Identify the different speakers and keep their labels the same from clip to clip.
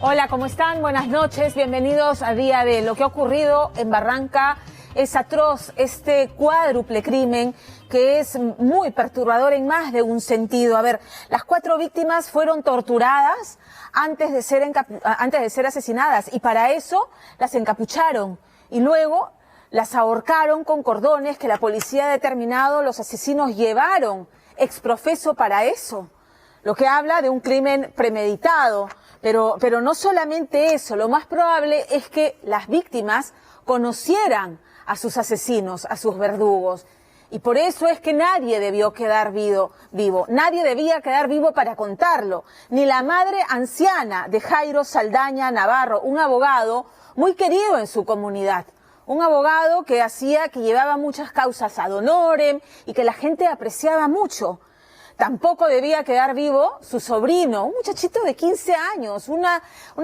Speaker 1: Hola, ¿cómo están? Buenas noches, bienvenidos a Día D. Lo que ha ocurrido en Barranca es atroz, este cuádruple crimen que es muy perturbador en más de un sentido. A ver, las 4 víctimas fueron torturadas antes de ser asesinadas y para eso las encapucharon y luego las ahorcaron con cordones que la policía ha determinado los asesinos llevaron exprofeso para eso. Lo que habla de un crimen premeditado. Pero no solamente eso, lo más probable es que las víctimas conocieran a sus asesinos, a sus verdugos. Y por eso es que nadie debió quedar vivo. Nadie debía quedar vivo para contarlo. Ni la madre anciana de Jairo Saldaña Navarro, un abogado muy querido en su comunidad. Un abogado que llevaba muchas causas ad honorem y que la gente apreciaba mucho. Tampoco debía quedar vivo su sobrino, un muchachito de 15 años, una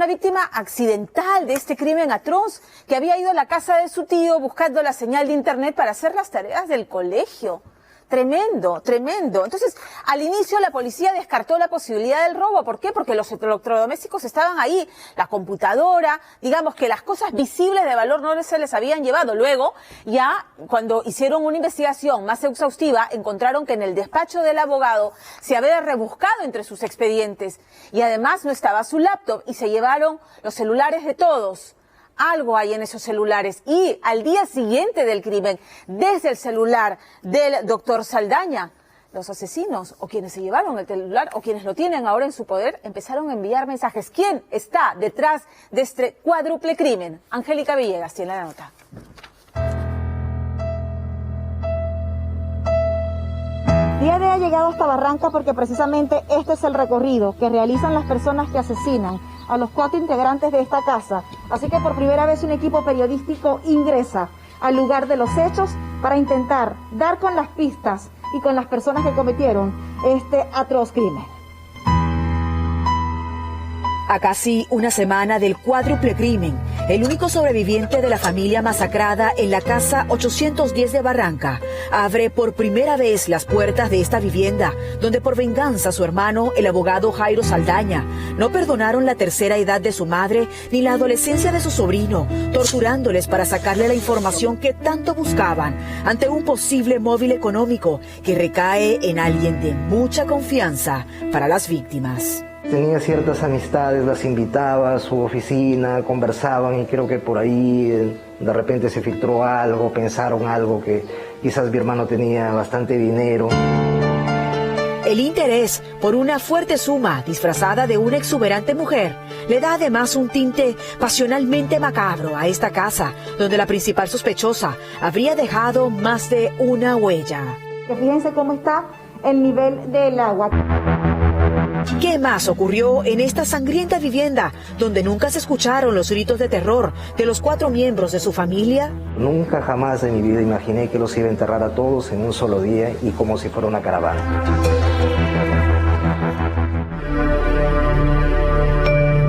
Speaker 1: víctima accidental de este crimen atroz que había ido a la casa de su tío buscando la señal de internet para hacer las tareas del colegio. Tremendo, tremendo. Entonces, al inicio la policía descartó la posibilidad del robo. ¿Por qué? Porque los electrodomésticos estaban ahí, la computadora, digamos que las cosas visibles de valor no se les habían llevado. Luego, ya cuando hicieron una investigación más exhaustiva, encontraron que en el despacho del abogado se había rebuscado entre sus expedientes y además no estaba su laptop y se llevaron los celulares de todos. Algo hay en esos celulares y al día siguiente del crimen, desde el celular del doctor Saldaña, los asesinos o quienes se llevaron el celular o quienes lo tienen ahora en su poder empezaron a enviar mensajes. ¿Quién está detrás de este cuádruple crimen? Angélica Villegas tiene la nota.
Speaker 2: Día D ha llegado hasta Barranca porque precisamente este es el recorrido que realizan las personas que asesinan a los 4 integrantes de esta casa. Así que por primera vez un equipo periodístico ingresa al lugar de los hechos para intentar dar con las pistas y con las personas que cometieron este atroz crimen.
Speaker 3: A casi una semana del cuádruple crimen, el único sobreviviente de la familia masacrada en la casa 810 de Barranca abre por primera vez las puertas de esta vivienda, donde por venganza su hermano, el abogado Jairo Saldaña, no perdonaron la tercera edad de su madre ni la adolescencia de su sobrino, torturándoles para sacarle la información que tanto buscaban ante un posible móvil económico que recae en alguien de mucha confianza para las víctimas.
Speaker 4: Tenía ciertas amistades, las invitaba a su oficina, conversaban y creo que por ahí de repente se filtró algo, pensaron algo que quizás mi hermano tenía bastante dinero.
Speaker 3: El interés por una fuerte suma disfrazada de una exuberante mujer le da además un tinte pasionalmente macabro a esta casa, donde la principal sospechosa habría dejado más de una huella.
Speaker 2: Fíjense cómo está el nivel del agua.
Speaker 3: ¿Qué más ocurrió en esta sangrienta vivienda donde nunca se escucharon los gritos de terror de los 4 miembros de su familia?
Speaker 4: Nunca jamás en mi vida imaginé que los iba a enterrar a todos en un solo día y como si fuera una caravana.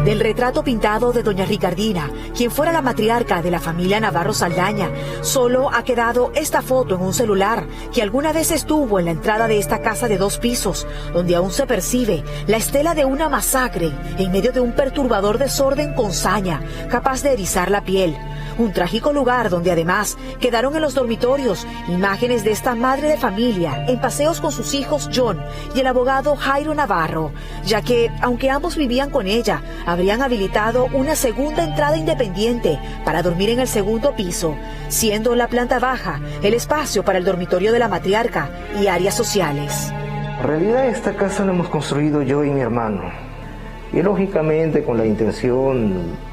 Speaker 3: Del retrato pintado de doña Ricardina, quien fuera la matriarca de la familia Navarro Saldaña, solo ha quedado esta foto en un celular que alguna vez estuvo en la entrada de esta casa de 2 pisos, donde aún se percibe la estela de una masacre en medio de un perturbador desorden con saña, capaz de erizar la piel. Un trágico lugar donde además quedaron en los dormitorios imágenes de esta madre de familia en paseos con sus hijos John y el abogado Jairo Navarro, ya que, aunque ambos vivían con ella, habrían habilitado una segunda entrada independiente para dormir en el segundo piso, siendo la planta baja el espacio para el dormitorio de la matriarca y áreas sociales.
Speaker 4: En realidad esta casa la hemos construido yo y mi hermano, y lógicamente con la intención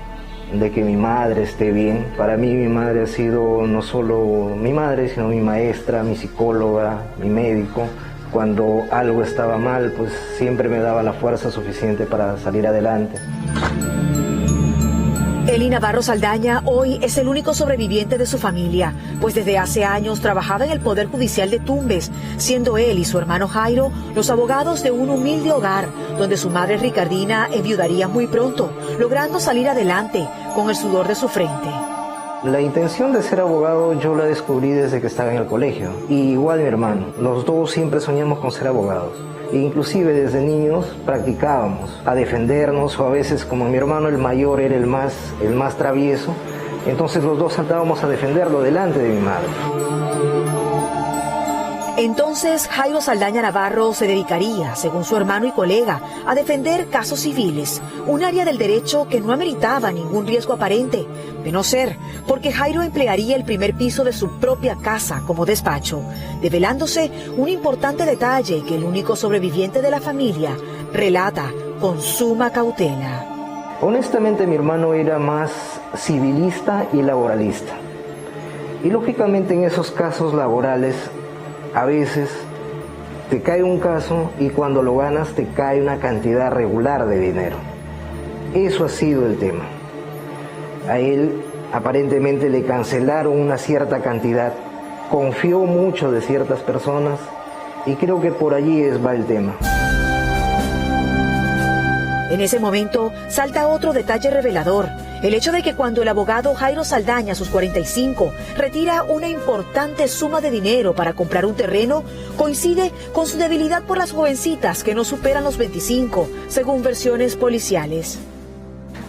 Speaker 4: de que mi madre esté bien. Para mí mi madre ha sido no solo mi madre, sino mi maestra, mi psicóloga, mi médico. Cuando algo estaba mal, pues siempre me daba la fuerza suficiente para salir adelante.
Speaker 3: Eli Navarro Saldaña hoy es el único sobreviviente de su familia, pues desde hace años trabajaba en el Poder Judicial de Tumbes, siendo él y su hermano Jairo los abogados de un humilde hogar, donde su madre Ricardina enviudaría muy pronto, logrando salir adelante con el sudor de su frente.
Speaker 4: La intención de ser abogado yo la descubrí desde que estaba en el colegio. Y igual mi hermano, los dos siempre soñamos con ser abogados. E inclusive desde niños practicábamos a defendernos, o a veces, como mi hermano el mayor era el más travieso, entonces los dos saltábamos a defenderlo delante de mi madre.
Speaker 3: Entonces Jairo Saldaña Navarro se dedicaría, según su hermano y colega, a defender casos civiles, un área del derecho que no ameritaba ningún riesgo aparente, de no ser porque Jairo emplearía el primer piso de su propia casa como despacho, develándose un importante detalle que el único sobreviviente de la familia relata con suma cautela.
Speaker 4: Honestamente, mi hermano era más civilista y laboralista. Y lógicamente en esos casos laborales, a veces te cae un caso y cuando lo ganas te cae una cantidad regular de dinero. Eso ha sido el tema. A él aparentemente le cancelaron una cierta cantidad, confió mucho de ciertas personas y creo que por allí va el tema.
Speaker 3: En ese momento salta otro detalle revelador, el hecho de que cuando el abogado Jairo Saldaña, a sus 45, retira una importante suma de dinero para comprar un terreno, coincide con su debilidad por las jovencitas que no superan los 25, según versiones policiales.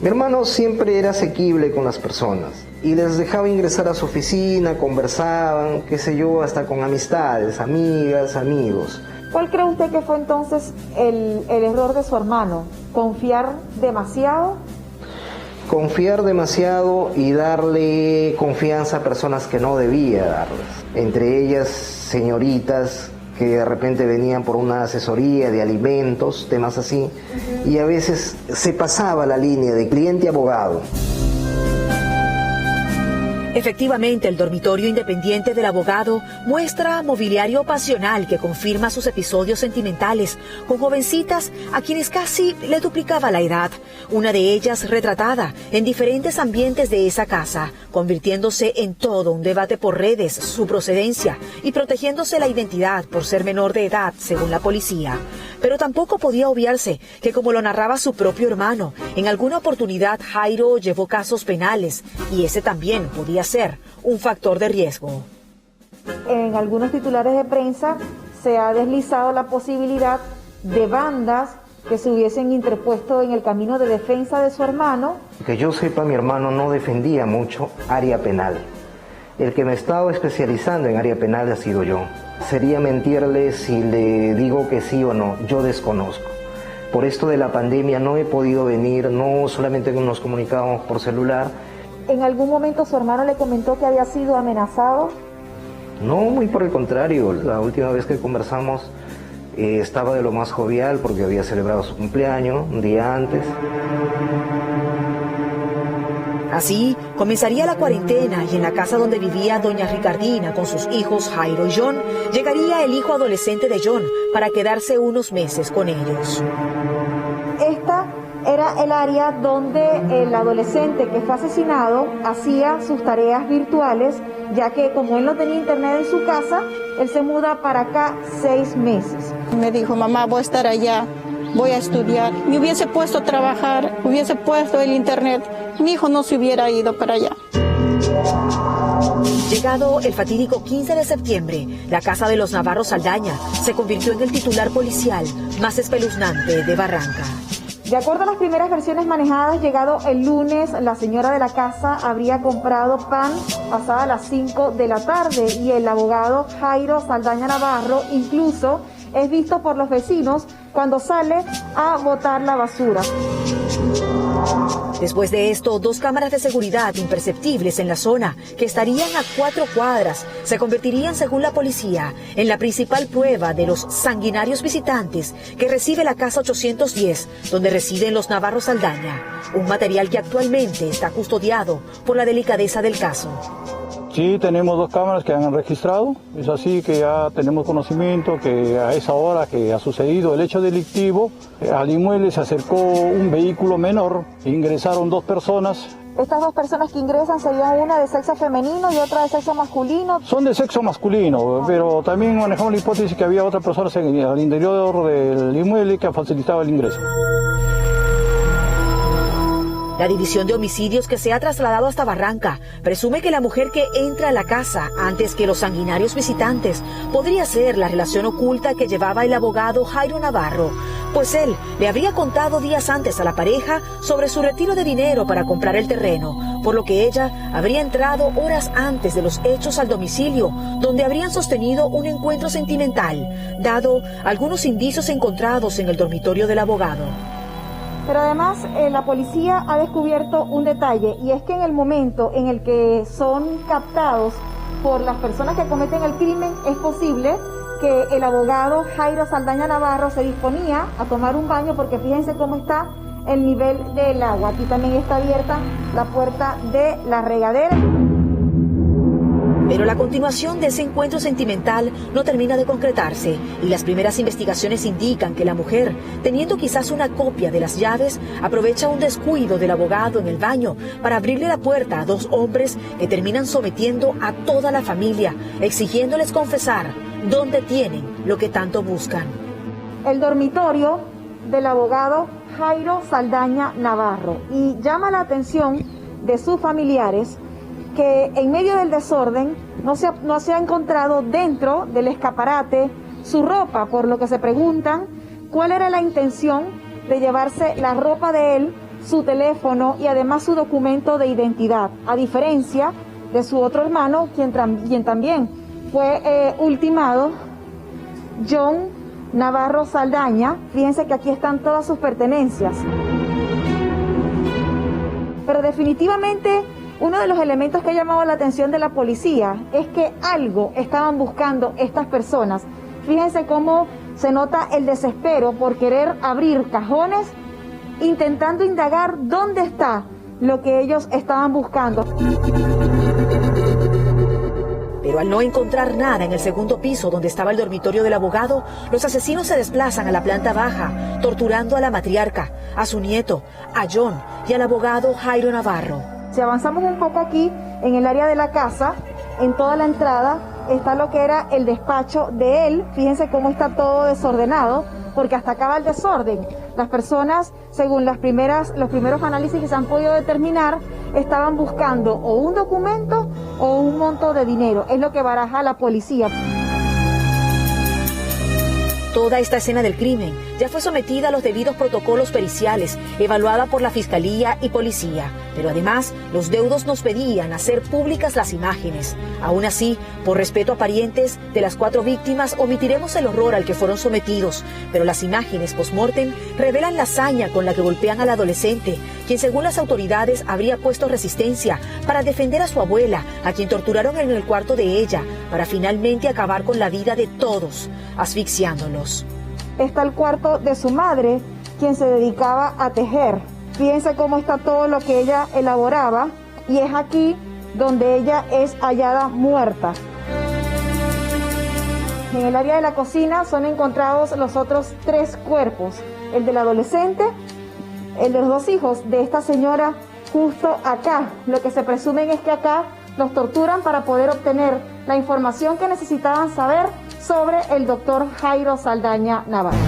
Speaker 4: Mi hermano siempre era asequible con las personas y les dejaba ingresar a su oficina, conversaban, qué sé yo, hasta con amistades, amigas, amigos.
Speaker 2: ¿Cuál cree usted que fue entonces el error de su hermano? ¿Confiar demasiado?
Speaker 4: Confiar demasiado y darle confianza a personas que no debía darles. Entre ellas, señoritas que de repente venían por una asesoría de alimentos, temas así, y a veces se pasaba la línea de cliente a abogado.
Speaker 3: Efectivamente, el dormitorio independiente del abogado muestra mobiliario pasional que confirma sus episodios sentimentales con jovencitas a quienes casi le duplicaba la edad, una de ellas retratada en diferentes ambientes de esa casa, convirtiéndose en todo un debate por redes su procedencia y protegiéndose la identidad por ser menor de edad, según la policía. Pero tampoco podía obviarse que, como lo narraba su propio hermano, en alguna oportunidad Jairo llevó casos penales y ese también podía ser un factor de riesgo.
Speaker 2: En algunos titulares de prensa se ha deslizado la posibilidad de bandas que se hubiesen interpuesto en el camino de defensa de su hermano.
Speaker 4: Que yo sepa, mi hermano no defendía mucho área penal. El que me estaba especializando en área penal ha sido yo. Sería mentirle si le digo que sí o no, yo desconozco. Por esto de la pandemia no he podido venir, no solamente nos comunicábamos por celular.
Speaker 2: ¿En algún momento su hermano le comentó que había sido amenazado?
Speaker 4: No, muy por el contrario. La última vez que conversamos estaba de lo más jovial porque había celebrado su cumpleaños un día antes.
Speaker 3: Así comenzaría la cuarentena y en la casa donde vivía doña Ricardina con sus hijos Jairo y John, llegaría el hijo adolescente de John para quedarse unos meses con ellos.
Speaker 2: Esta era el área donde el adolescente que fue asesinado hacía sus tareas virtuales, ya que como él no tenía internet en su casa, él se muda para acá 6 meses.
Speaker 5: Me dijo, mamá, voy a estar allá, voy a estudiar. Me hubiese puesto a trabajar, hubiese puesto el internet, mi hijo no se hubiera ido para allá.
Speaker 3: Llegado el fatídico 15 de septiembre, la casa de los Navarro Saldaña se convirtió en el titular policial más espeluznante de Barranca.
Speaker 2: De acuerdo a las primeras versiones manejadas, llegado el lunes, la señora de la casa habría comprado pan pasada las 5 de la tarde y el abogado Jairo Saldaña Navarro incluso es visto por los vecinos cuando sale a botar la basura.
Speaker 3: Después de esto, 2 cámaras de seguridad imperceptibles en la zona, que estarían a 4 cuadras, se convertirían, según la policía, en la principal prueba de los sanguinarios visitantes que recibe la casa 810, donde residen los Navarro Saldaña, un material que actualmente está custodiado por la delicadeza del caso.
Speaker 6: Sí, tenemos 2 cámaras que han registrado, es así que ya tenemos conocimiento que a esa hora que ha sucedido el hecho delictivo, al inmueble se acercó un vehículo menor, ingresaron 2 personas.
Speaker 2: Estas 2 personas que ingresan serían una de sexo femenino y otra de sexo masculino.
Speaker 6: Son de sexo masculino, pero también manejamos la hipótesis que había otra persona al interior del inmueble que facilitaba el ingreso.
Speaker 3: La división de homicidios que se ha trasladado hasta Barranca presume que la mujer que entra a la casa antes que los sanguinarios visitantes podría ser la relación oculta que llevaba el abogado Jairo Navarro, pues él le habría contado días antes a la pareja sobre su retiro de dinero para comprar el terreno, por lo que ella habría entrado horas antes de los hechos al domicilio, donde habrían sostenido un encuentro sentimental, dado algunos indicios encontrados en el dormitorio del abogado.
Speaker 2: Pero además la policía ha descubierto un detalle, y es que en el momento en el que son captados por las personas que cometen el crimen, es posible que el abogado Jairo Saldaña Navarro se disponía a tomar un baño, porque fíjense cómo está el nivel del agua. Aquí también está abierta la puerta de la regadera.
Speaker 3: Pero la continuación de ese encuentro sentimental no termina de concretarse y las primeras investigaciones indican que la mujer, teniendo quizás una copia de las llaves, aprovecha un descuido del abogado en el baño para abrirle la puerta a dos hombres que terminan sometiendo a toda la familia, exigiéndoles confesar dónde tienen lo que tanto buscan.
Speaker 2: El dormitorio del abogado Jairo Saldaña Navarro, y llama la atención de sus familiares que en medio del desorden no se ha encontrado dentro del escaparate su ropa, por lo que se preguntan cuál era la intención de llevarse la ropa de él, su teléfono y además su documento de identidad, a diferencia de su otro hermano, quien también fue ultimado, John Navarro Saldaña. Fíjense que aquí están todas sus pertenencias. Pero definitivamente uno de los elementos que ha llamado la atención de la policía es que algo estaban buscando estas personas. Fíjense cómo se nota el desespero por querer abrir cajones, intentando indagar dónde está lo que ellos estaban buscando.
Speaker 3: Pero al no encontrar nada en el segundo piso donde estaba el dormitorio del abogado, los asesinos se desplazan a la planta baja, torturando a la matriarca, a su nieto, a John y al abogado Jairo Navarro.
Speaker 2: Si avanzamos un poco aquí, en el área de la casa, en toda la entrada, está lo que era el despacho de él. Fíjense cómo está todo desordenado, porque hasta acá va el desorden. Las personas, según los primeros análisis que se han podido determinar, estaban buscando o un documento o un monto de dinero. Es lo que baraja la policía.
Speaker 3: Toda esta escena del crimen ya fue sometida a los debidos protocolos periciales, evaluada por la Fiscalía y Policía. Pero además, los deudos nos pedían hacer públicas las imágenes. Aún así, por respeto a parientes de las 4 víctimas, omitiremos el horror al que fueron sometidos. Pero las imágenes post-mortem revelan la hazaña con la que golpean al adolescente, quien según las autoridades habría puesto resistencia para defender a su abuela, a quien torturaron en el cuarto de ella, para finalmente acabar con la vida de todos, asfixiándolos.
Speaker 2: Está el cuarto de su madre, quien se dedicaba a tejer. Fíjense cómo está todo lo que ella elaboraba, y es aquí donde ella es hallada muerta. En el área de la cocina son encontrados los otros 3 cuerpos, el del adolescente, el de los 2 hijos de esta señora justo acá. Lo que se presume es que acá los torturan para poder obtener la información que necesitaban saber sobre el doctor Jairo Saldaña Navarro.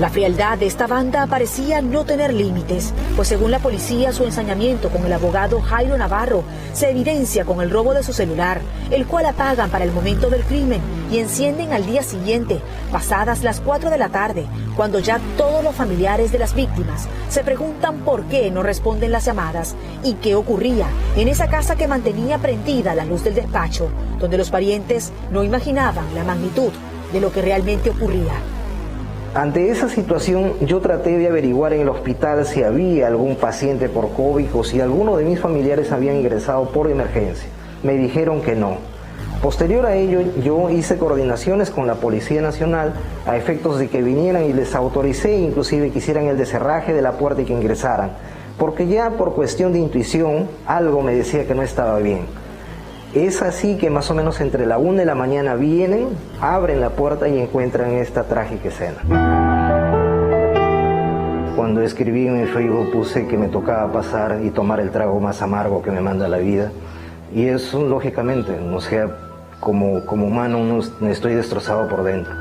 Speaker 3: La frialdad de esta banda parecía no tener límites, pues según la policía su ensañamiento con el abogado Jairo Navarro se evidencia con el robo de su celular, el cual apagan para el momento del crimen y encienden al día siguiente, pasadas las 4 de la tarde, cuando ya todos los familiares de las víctimas se preguntan por qué no responden las llamadas y qué ocurría en esa casa que mantenía prendida la luz del despacho, donde los parientes no imaginaban la magnitud de lo que realmente ocurría.
Speaker 4: Ante esa situación, yo traté de averiguar en el hospital si había algún paciente por COVID o si alguno de mis familiares habían ingresado por emergencia. Me dijeron que no. Posterior a ello, yo hice coordinaciones con la Policía Nacional a efectos de que vinieran y les autoricé inclusive que hicieran el descerraje de la puerta y que ingresaran, porque ya por cuestión de intuición algo me decía que no estaba bien. Es así que más o menos entre la 1 de la mañana vienen, abren la puerta y encuentran esta trágica escena. Cuando escribí en mi Facebook puse que me tocaba pasar y tomar el trago más amargo que me manda la vida. Y eso lógicamente, o sea, como humano estoy destrozado por dentro.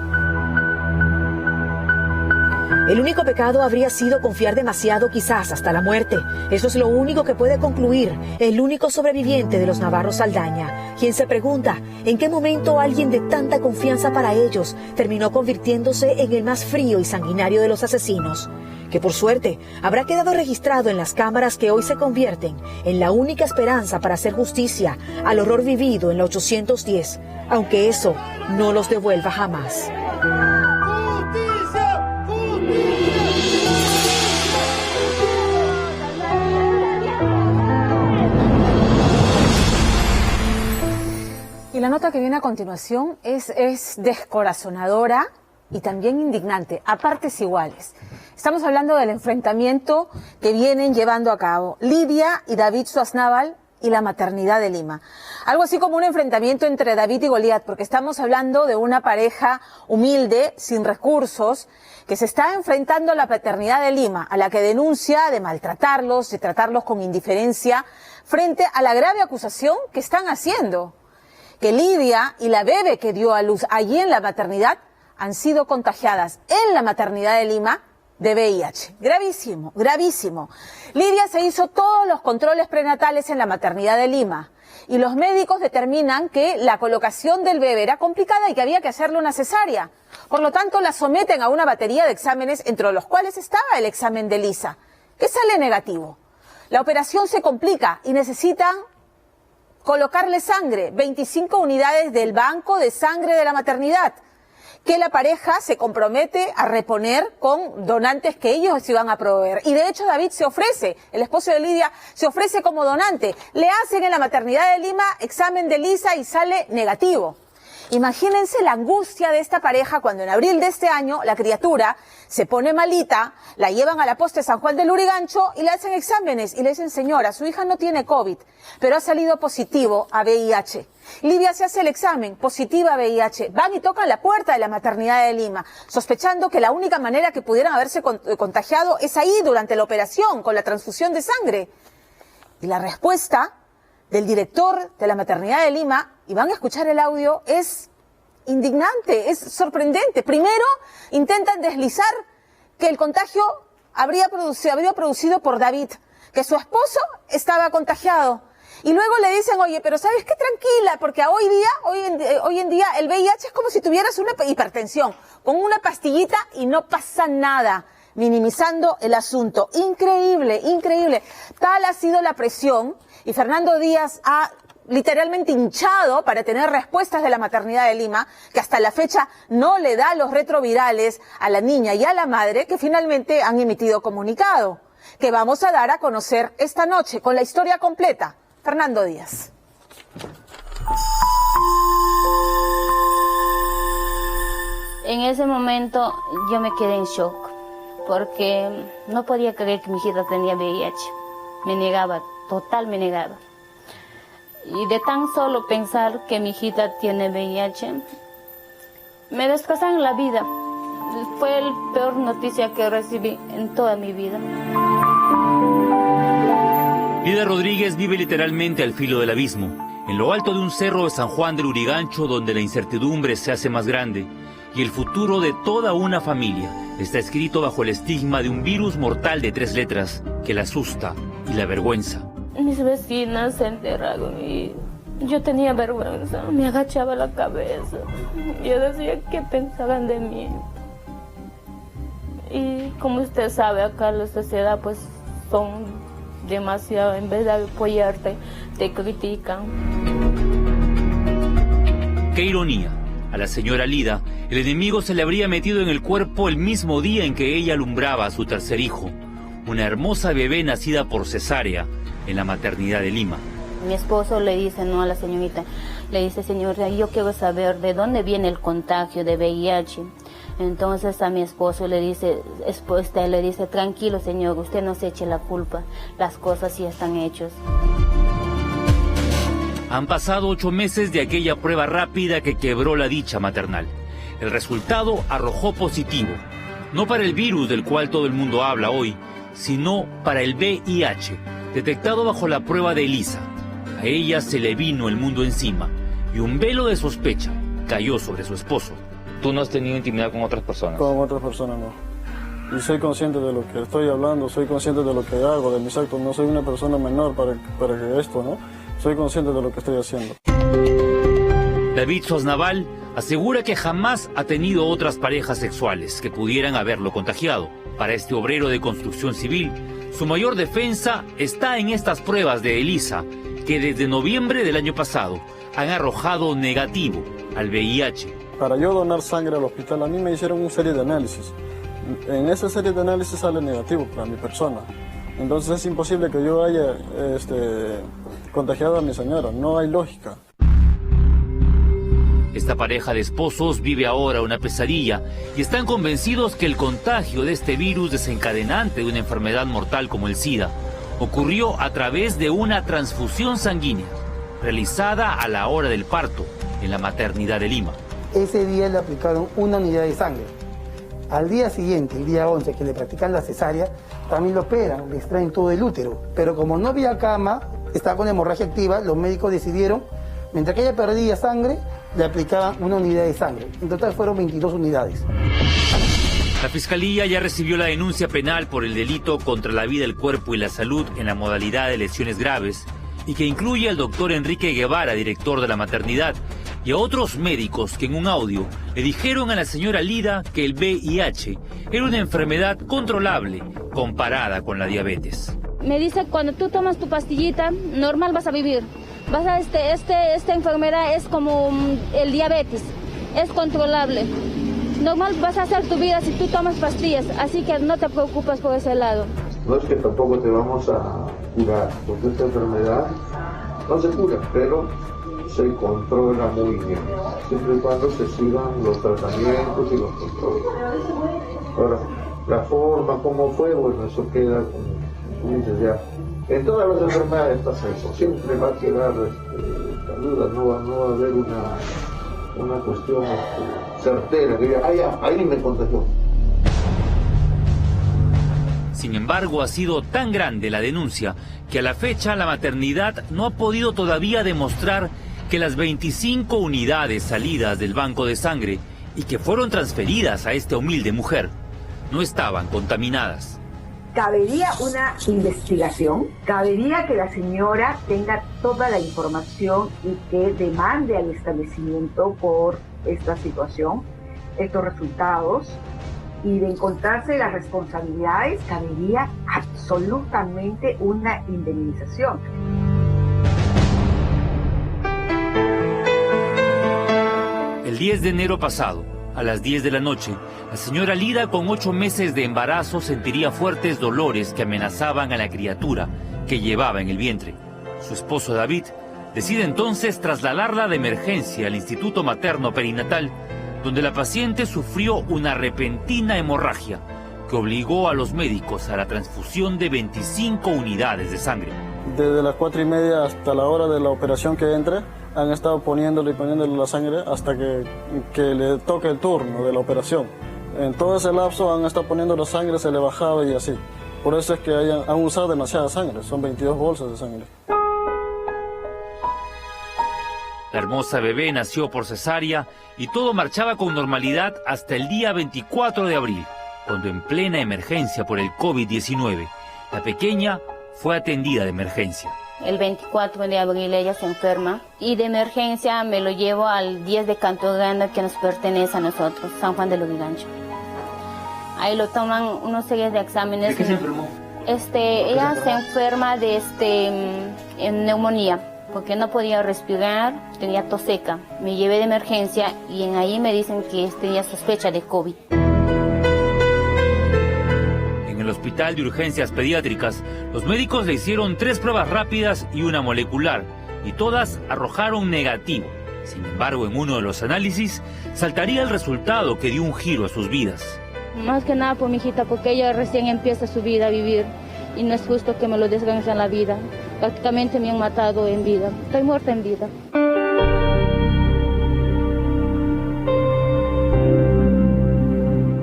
Speaker 3: El único pecado habría sido confiar demasiado, quizás hasta la muerte. Eso es lo único que puede concluir el único sobreviviente de los Navarro Saldaña, quien se pregunta en qué momento alguien de tanta confianza para ellos terminó convirtiéndose en el más frío y sanguinario de los asesinos, que por suerte habrá quedado registrado en las cámaras que hoy se convierten en la única esperanza para hacer justicia al horror vivido en la 810, aunque eso no los devuelva jamás.
Speaker 1: Y la nota que viene a continuación es descorazonadora y también indignante, a partes iguales. Estamos hablando del enfrentamiento que vienen llevando a cabo Lidia y David Suaznaval y la maternidad de Lima. Algo así como un enfrentamiento entre David y Goliat, porque estamos hablando de una pareja humilde, sin recursos, que se está enfrentando a la paternidad de Lima, a la que denuncia de maltratarlos, de tratarlos con indiferencia, frente a la grave acusación que están haciendo, que Lidia y la bebé que dio a luz allí en la maternidad han sido contagiadas en la maternidad de Lima de VIH. Gravísimo, gravísimo. Lidia se hizo todos los controles prenatales en la maternidad de Lima y los médicos determinan que la colocación del bebé era complicada y que había que hacerle una cesárea. Por lo tanto, la someten a una batería de exámenes, entre los cuales estaba el examen de Lisa, que sale negativo. La operación se complica y necesitan colocarle sangre, 25 unidades del banco de sangre de la maternidad, que la pareja se compromete a reponer con donantes que ellos iban a proveer. Y de hecho David se ofrece, el esposo de Lidia, se ofrece como donante. Le hacen en la maternidad de Lima examen de Lisa y sale negativo. Imagínense la angustia de esta pareja cuando en abril de este año la criatura se pone malita, la llevan a la poste San Juan del Lurigancho y le hacen exámenes y le dicen: señora, su hija no tiene COVID, pero ha salido positivo a VIH. Lidia se hace el examen, positiva a VIH. Van y tocan la puerta de la maternidad de Lima, sospechando que la única manera que pudieran haberse contagiado es ahí durante la operación, con la transfusión de sangre. Y la respuesta del director de la maternidad de Lima, y van a escuchar el audio, es indignante, es sorprendente. Primero, intentan deslizar que el contagio habría producido por David, que su esposo estaba contagiado. Y luego le dicen: oye, pero ¿sabes qué? Tranquila, porque hoy en día el VIH es como si tuvieras una hipertensión, con una pastillita y no pasa nada, minimizando el asunto. Increíble, increíble. Tal ha sido la presión, y Fernando Díaz ha literalmente hinchado para tener respuestas de la maternidad de Lima, que hasta la fecha no le da los retrovirales a la niña y a la madre, que finalmente han emitido comunicado, que vamos a dar a conocer esta noche con la historia completa. Fernando Díaz.
Speaker 7: En ese momento yo me quedé en shock, porque no podía creer que mi hijita tenía VIH. Me negaba, total me negaba. Y de tan solo pensar que mi hijita tiene VIH, me destrozaron la vida. Fue la peor noticia que recibí en toda mi vida.
Speaker 8: Lidia Rodríguez vive literalmente al filo del abismo, en lo alto de un cerro de San Juan del Lurigancho, donde la incertidumbre se hace más grande y el futuro de toda una familia está escrito bajo el estigma de un virus mortal de 3 letras que la asusta y la avergüenza.
Speaker 7: Mis vecinas se enteraron y yo tenía vergüenza, me agachaba la cabeza. Yo decía qué pensaban de mí. Y como usted sabe, acá en la sociedad pues son demasiado, en vez de apoyarte, te critican.
Speaker 8: Qué ironía. A la señora Lida, el enemigo se le habría metido en el cuerpo el mismo día en que ella alumbraba a su tercer hijo, una hermosa bebé nacida por cesárea en la maternidad de Lima.
Speaker 7: Mi esposo le dice, no, a la señorita, le dice: señora, yo quiero saber de dónde viene el contagio de VIH. Entonces a mi esposo le dice, tranquilo señor, usted no se eche la culpa, las cosas sí están hechas.
Speaker 8: Han pasado 8 meses de aquella prueba rápida que quebró la dicha maternal. El resultado arrojó positivo, no para el virus del cual todo el mundo habla hoy, sino para el VIH, detectado bajo la prueba de Elisa. A ella se le vino el mundo encima y un velo de sospecha cayó sobre su esposo. ¿Tú no has tenido intimidad con otras personas?
Speaker 9: Con otras personas no. y soy consciente de lo que estoy hablando, soy consciente de lo que hago, de mis actos. No soy una persona menor para que esto, ¿no? Soy consciente de lo que estoy haciendo.
Speaker 8: David Sosnaval asegura que jamás ha tenido otras parejas sexuales que pudieran haberlo contagiado. Para este obrero de construcción civil, su mayor defensa está en estas pruebas de ELISA, que desde noviembre del año pasado han arrojado negativo al VIH.
Speaker 9: Para yo donar sangre al hospital, a mí me hicieron una serie de análisis. En esa serie de análisis sale negativo para mi persona. Entonces es imposible que yo haya contagiado a mi señora, no hay lógica.
Speaker 8: Esta pareja de esposos vive ahora una pesadilla y están convencidos que el contagio de este virus desencadenante de una enfermedad mortal como el SIDA ocurrió a través de una transfusión sanguínea realizada a la hora del parto en la maternidad de Lima.
Speaker 10: Ese día le aplicaron una unidad de sangre. Al día siguiente, el día 11, que le practican la cesárea, también lo operan, le extraen todo el útero. Pero como no había cama, estaba con hemorragia activa, los médicos decidieron, mientras que ella perdía sangre, le aplicaban una unidad de sangre. En total fueron 22 unidades.
Speaker 8: La Fiscalía ya recibió la denuncia penal por el delito contra la vida, el cuerpo y la salud en la modalidad de lesiones graves y que incluye al doctor Enrique Guevara, director de la maternidad, y a otros médicos que en un audio le dijeron a la señora Lida que el VIH era una enfermedad controlable comparada con la diabetes.
Speaker 7: Me dice, cuando tú tomas tu pastillita, normal vas a vivir. Esta enfermedad es como el diabetes, es controlable. Normal vas a hacer tu vida si tú tomas pastillas, así que no te preocupes por ese lado.
Speaker 11: No es que tampoco te vamos a curar, porque esta enfermedad no se cura, pero se controla muy bien, siempre y cuando se sigan los tratamientos y los controles. Ahora, la forma, cómo fue, bueno, eso queda, como dices ya. En todas las enfermedades pasa eso, siempre va a quedar la duda, no va a haber una cuestión certera, que diga, ahí me contagió.
Speaker 8: Sin embargo, ha sido tan grande la denuncia que a la fecha la maternidad no ha podido todavía demostrar que las 25 unidades salidas del banco de sangre y que fueron transferidas a esta humilde mujer no estaban contaminadas.
Speaker 12: Cabería una investigación, cabería que la señora tenga toda la información y que demande al establecimiento por esta situación, estos resultados, y de encontrarse las responsabilidades, cabería absolutamente una indemnización.
Speaker 8: El 10 de enero pasado, a las 10 de la noche, la señora Lida, con 8 meses de embarazo, sentiría fuertes dolores que amenazaban a la criatura que llevaba en el vientre. Su esposo David decide entonces trasladarla de emergencia al Instituto Materno Perinatal, donde la paciente sufrió una repentina hemorragia que obligó a los médicos a la transfusión de 25 unidades de sangre.
Speaker 9: Desde las 4:30 hasta la hora de la operación que entre, han estado poniéndole la sangre hasta que le toque el turno de la operación. En todo ese lapso han estado poniendo la sangre, se le bajaba y así. Por eso es que han usado demasiada sangre, son 22 bolsas de sangre.
Speaker 8: La hermosa bebé nació por cesárea y todo marchaba con normalidad hasta el día 24 de abril, cuando en plena emergencia por el COVID-19, la pequeña fue atendida de emergencia.
Speaker 7: El 24 de abril ella se enferma y de emergencia me lo llevo al 10 de Canto Grande, que nos pertenece a nosotros, San Juan de Lurigancho. Ahí lo toman una serie de exámenes.
Speaker 8: ¿De qué se enfermó?
Speaker 7: Ella se enferma de neumonía, porque no podía respirar, tenía tos seca. Me llevé de emergencia y en ahí me dicen que tenía sospecha de COVID.
Speaker 8: En el Hospital de Urgencias Pediátricas, los médicos le hicieron 3 pruebas rápidas y una molecular, y todas arrojaron negativo. Sin embargo, en uno de los análisis saltaría el resultado que dio un giro a sus vidas.
Speaker 7: Más que nada por mi hijita, porque ella recién empieza su vida a vivir y no es justo que me lo desgrancien la vida. Prácticamente me han matado en vida. Estoy muerta en vida.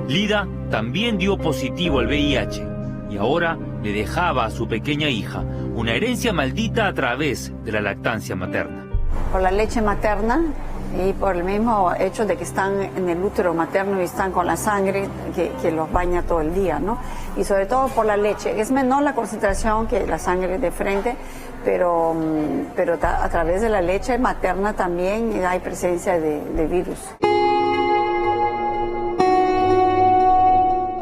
Speaker 8: Lida también dio positivo al VIH y ahora le dejaba a su pequeña hija una herencia maldita a través de la lactancia materna.
Speaker 13: Por la leche materna
Speaker 5: Y por el mismo hecho de que están en el útero materno y están con la sangre que los baña todo el día, ¿no? Y sobre todo por la leche. Es menor la concentración que la sangre de frente, pero a través de la leche materna también hay presencia de virus.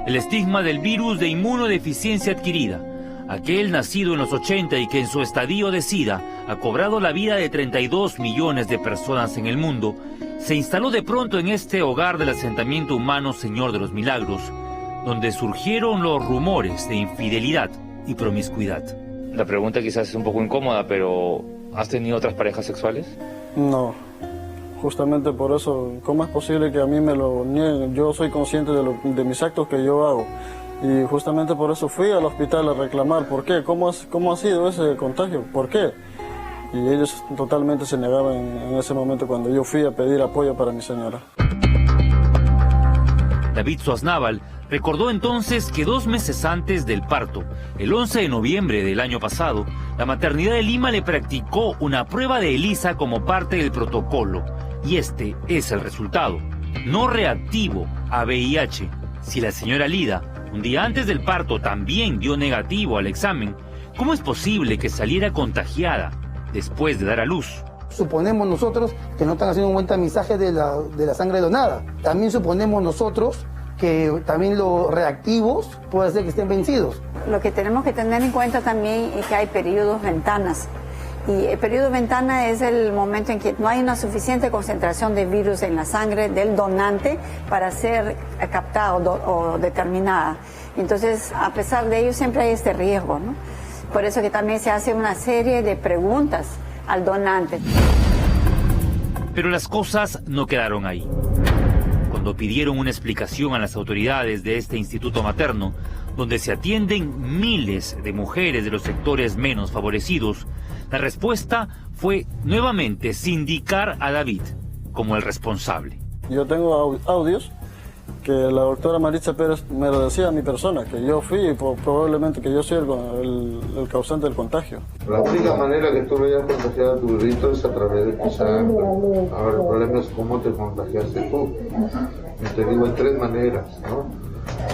Speaker 8: El estigma del virus de inmunodeficiencia adquirida, aquel nacido en los 80 y que en su estadio de SIDA ha cobrado la vida de 32 millones de personas en el mundo, se instaló de pronto en este hogar del asentamiento humano Señor de los Milagros, donde surgieron los rumores de infidelidad y promiscuidad. La pregunta quizás es un poco incómoda, pero ¿has tenido otras parejas sexuales?
Speaker 9: No, justamente por eso, ¿cómo es posible que a mí me lo nieguen? Yo soy consciente de mis actos que yo hago. Y justamente por eso fui al hospital a reclamar. ¿Por qué? ¿Cómo ha sido ese contagio? ¿Por qué? Y ellos totalmente se negaban en ese momento cuando yo fui a pedir apoyo para mi señora.
Speaker 8: David Suaznaval recordó entonces que 2 meses antes del parto, el 11 de noviembre del año pasado, la maternidad de Lima le practicó una prueba de ELISA como parte del protocolo. Y este es el resultado: no reactivo a VIH. Si la señora Lida, un día antes del parto, también dio negativo al examen, ¿cómo es posible que saliera contagiada después de dar a luz?
Speaker 10: Suponemos nosotros que no están haciendo un buen tamizaje de la sangre donada. También suponemos nosotros que también los reactivos puede ser que estén vencidos.
Speaker 5: Lo que tenemos que tener en cuenta también es que hay periodos ventanas. Y el periodo ventana es el momento en que no hay una suficiente concentración de virus en la sangre del donante para ser captado o determinada. Entonces, a pesar de ello, siempre hay este riesgo, ¿no? Por eso que también se hace una serie de preguntas al donante.
Speaker 8: Pero las cosas no quedaron ahí. Cuando pidieron una explicación a las autoridades de este instituto materno, donde se atienden miles de mujeres de los sectores menos favorecidos, la respuesta fue nuevamente sindicar a David como el responsable.
Speaker 9: Yo tengo audios que la doctora Maritza Pérez me lo decía a mi persona, que yo fui y probablemente que yo soy el causante del contagio.
Speaker 11: La única manera que tú vayas a contagiar a tu bebito es a través de tu sangre. Ahora el problema es cómo te contagiaste tú. Y te digo en 3 maneras, ¿no?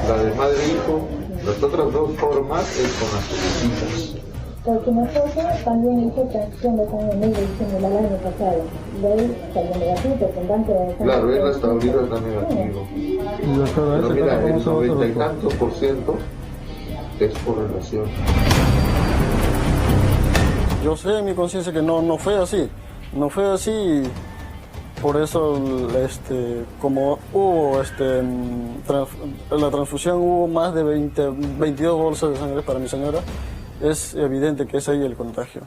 Speaker 11: La de madre-hijo, las otras 2 formas es con las visitas.
Speaker 13: Porque nosotros también hizo transfusión de sangre medio diciendo el año pasado. De ahí salió negativo, tendrán que...
Speaker 11: Claro, él hasta ahorita está negativo. Pero mira, el 90 y tantos % es por relación.
Speaker 9: Yo sé en mi conciencia que no fue así. No fue así. Por eso, como hubo la transfusión, hubo más de 22 bolsas de sangre para mi señora. Es evidente que es ahí el contagio.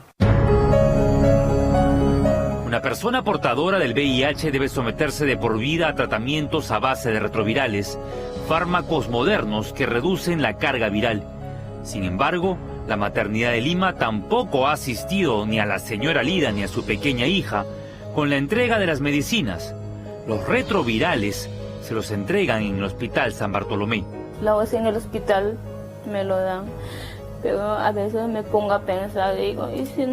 Speaker 8: Una persona portadora del VIH debe someterse de por vida a tratamientos a base de retrovirales, fármacos modernos que reducen la carga viral. Sin embargo, la maternidad de Lima tampoco ha asistido ni a la señora Lida ni a su pequeña hija con la entrega de las medicinas. Los retrovirales se los entregan en el Hospital San Bartolomé.
Speaker 7: Luego en el hospital me lo dan. Pero a veces me pongo a pensar, digo, ¿y si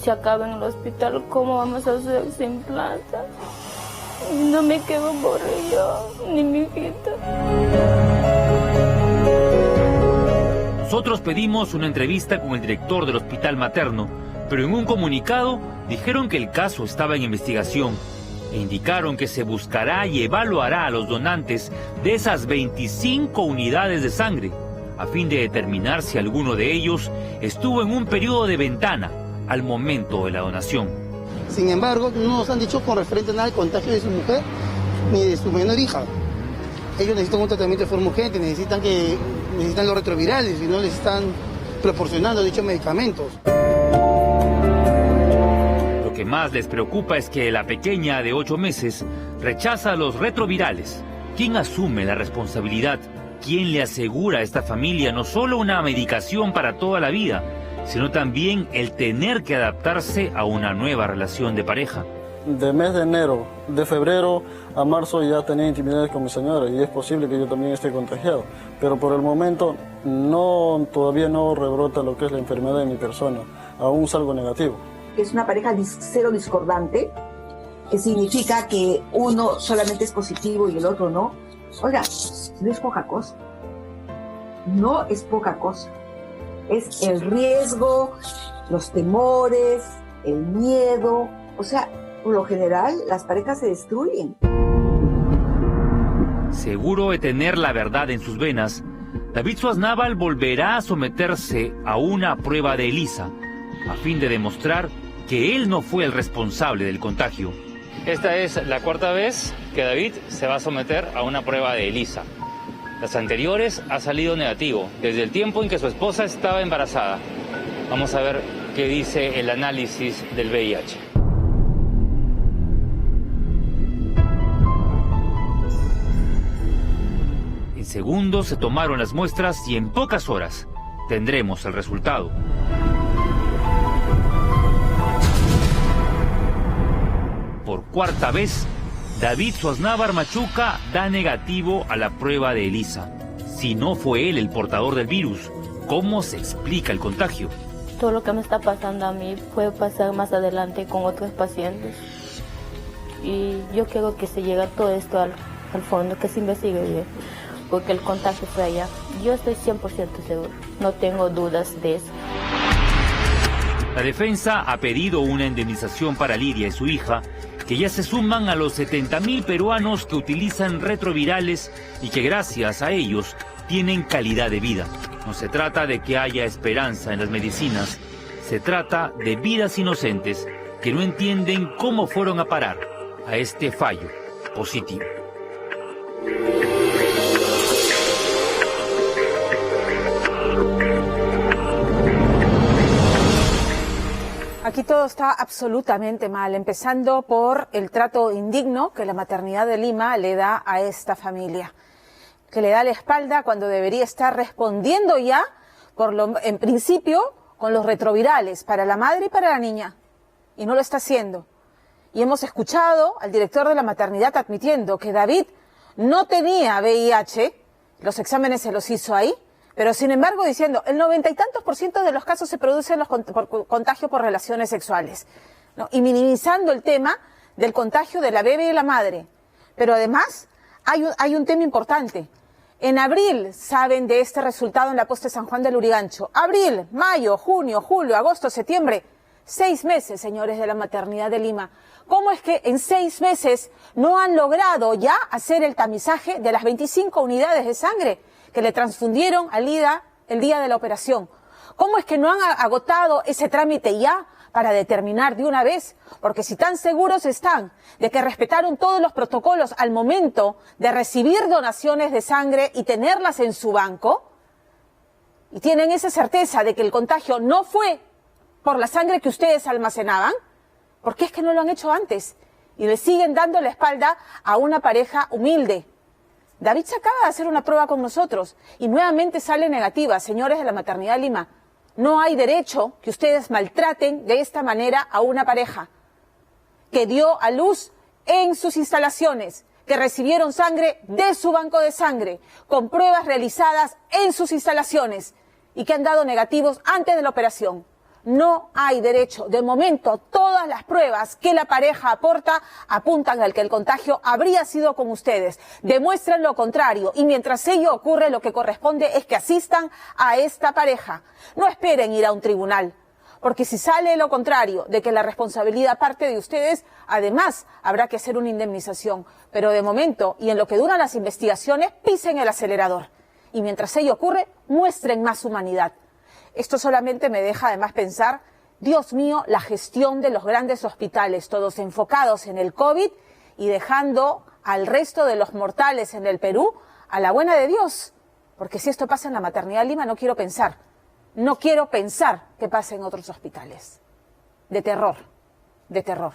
Speaker 7: se acaba en el hospital, cómo vamos a hacer sin plata? No me quedo por ello, ni mi hijita.
Speaker 8: Nosotros pedimos una entrevista con el director del hospital materno, pero en un comunicado dijeron que el caso estaba en investigación e indicaron que se buscará y evaluará a los donantes de esas 25 unidades de sangre, a fin de determinar si alguno de ellos estuvo en un periodo de ventana al momento de la donación.
Speaker 10: Sin embargo, no nos han dicho con referente a nada al contagio de su mujer ni de su menor hija. Ellos necesitan un tratamiento de forma urgente, necesitan los retrovirales y no les están proporcionando dichos medicamentos.
Speaker 8: Lo que más les preocupa es que la pequeña de 8 meses rechaza los retrovirales. ¿Quién asume la responsabilidad? ¿Quién le asegura a esta familia no solo una medicación para toda la vida, sino también el tener que adaptarse a una nueva relación de pareja?
Speaker 9: De mes de enero, de febrero a marzo ya tenía intimidades con mi señora y es posible que yo también esté contagiado. Pero por el momento todavía no rebrota lo que es la enfermedad de mi persona. Aún salgo negativo.
Speaker 12: Es una pareja cero discordante. que significa que uno solamente es positivo y el otro no. Oiga, no es poca cosa. No es poca cosa. Es el riesgo, los temores, el miedo. O sea, por lo general, las parejas se destruyen.
Speaker 8: Seguro de tener la verdad en sus venas, David Suaznaval volverá a someterse a una prueba de ELISA, a fin de demostrar que él no fue el responsable del contagio. Esta es la cuarta vez que David se va a someter a una prueba de ELISA. Las anteriores ha salido negativo, desde el tiempo en que su esposa estaba embarazada. Vamos a ver qué dice el análisis del VIH. En segundos se tomaron las muestras y en pocas horas tendremos el resultado. Por cuarta vez, David Suaznaval Machuca da negativo a la prueba de ELISA. Si no fue él el portador del virus, ¿cómo se explica el contagio?
Speaker 7: Todo lo que me está pasando a mí puede pasar más adelante con otros pacientes. Y yo quiero que se llegue todo esto al fondo, que se investigue bien, porque el contagio fue allá. Yo estoy 100% seguro, no tengo dudas de eso.
Speaker 8: La defensa ha pedido una indemnización para Lidia y su hija, que ya se suman a los 70.000 peruanos que utilizan retrovirales y que gracias a ellos tienen calidad de vida. No se trata de que haya esperanza en las medicinas, se trata de vidas inocentes que no entienden cómo fueron a parar a este fallo positivo.
Speaker 1: Aquí todo está absolutamente mal, empezando por el trato indigno que la maternidad de Lima le da a esta familia, que le da la espalda cuando debería estar respondiendo ya, en principio, con los retrovirales para la madre y para la niña, y no lo está haciendo. Y hemos escuchado al director de la maternidad admitiendo que David no tenía VIH, los exámenes se los hizo ahí, pero sin embargo diciendo, el 90 y tantos % de los casos se producen por contagio por relaciones sexuales, ¿no? Y minimizando el tema del contagio de la bebé y la madre. Pero además hay un tema importante. En abril saben de este resultado en la posta de San Juan del Lurigancho. Abril, mayo, junio, julio, agosto, septiembre. 6 meses, señores de la maternidad de Lima. ¿Cómo es que en 6 meses no han logrado ya hacer el tamizaje de las 25 unidades de sangre que le transfundieron a Lida el día de la operación? ¿Cómo es que no han agotado ese trámite ya para determinar de una vez? Porque si tan seguros están de que respetaron todos los protocolos al momento de recibir donaciones de sangre y tenerlas en su banco, y tienen esa certeza de que el contagio no fue por la sangre que ustedes almacenaban, ¿por qué es que no lo han hecho antes? Y le siguen dando la espalda a una pareja humilde. David se acaba de hacer una prueba con nosotros y nuevamente sale negativa. Señores de la maternidad de Lima, no hay derecho que ustedes maltraten de esta manera a una pareja que dio a luz en sus instalaciones, que recibieron sangre de su banco de sangre, con pruebas realizadas en sus instalaciones y que han dado negativos antes de la operación. No hay derecho. De momento, todas las pruebas que la pareja aporta apuntan al que el contagio habría sido con ustedes. Demuestran lo contrario y mientras ello ocurre, lo que corresponde es que asistan a esta pareja. No esperen ir a un tribunal, porque si sale lo contrario, de que la responsabilidad parte de ustedes, además habrá que hacer una indemnización. Pero de momento, y en lo que duran las investigaciones, pisen el acelerador. Y mientras ello ocurre, muestren más humanidad. Esto solamente me deja además pensar, Dios mío, la gestión de los grandes hospitales, todos enfocados en el COVID y dejando al resto de los mortales en el Perú a la buena de Dios. Porque si esto pasa en la maternidad de Lima, no quiero pensar que pase en otros hospitales. De terror, de terror.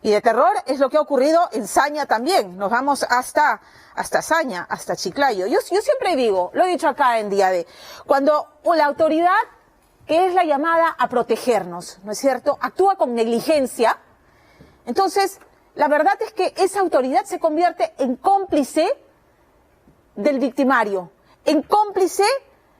Speaker 1: Y de terror es lo que ha ocurrido en Saña también. Nos vamos hasta Saña, hasta Chiclayo. Yo siempre digo, lo he dicho acá en Día D, cuando la autoridad, que es la llamada a protegernos, ¿no es cierto?, actúa con negligencia, entonces la verdad es que esa autoridad se convierte en cómplice del victimario, en cómplice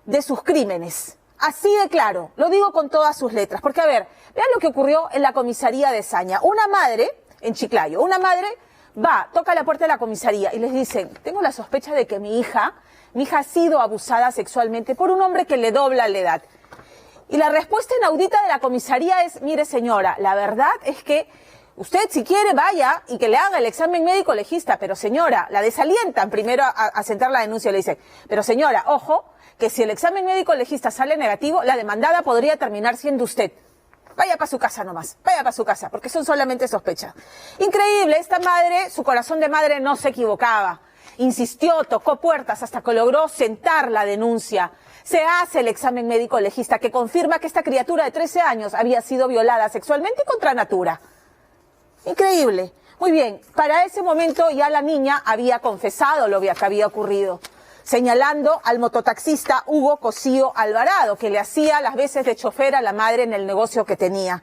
Speaker 1: de sus crímenes. Así de claro, lo digo con todas sus letras, porque a ver, vean lo que ocurrió en la comisaría de Saña. Una madre, en Chiclayo, una madre toca la puerta de la comisaría y les dicen, tengo la sospecha de que mi hija ha sido abusada sexualmente por un hombre que le dobla la edad. Y la respuesta inaudita de la comisaría es, mire señora, la verdad es que usted si quiere vaya y que le haga el examen médico legista, pero señora, la desalientan primero a sentar la denuncia, le dicen, pero señora, ojo, que si el examen médico legista sale negativo, la demandada podría terminar siendo usted. Vaya para su casa nomás, vaya para su casa, porque son solamente sospechas. Increíble, esta madre, su corazón de madre no se equivocaba. Insistió, tocó puertas hasta que logró sentar la denuncia. Se hace el examen médico legista que confirma que esta criatura de 13 años había sido violada sexualmente y contra natura. Increíble. Muy bien, para ese momento ya la niña había confesado lo que había ocurrido, señalando al mototaxista Hugo Cosío Alvarado, que le hacía las veces de chofer a la madre en el negocio que tenía.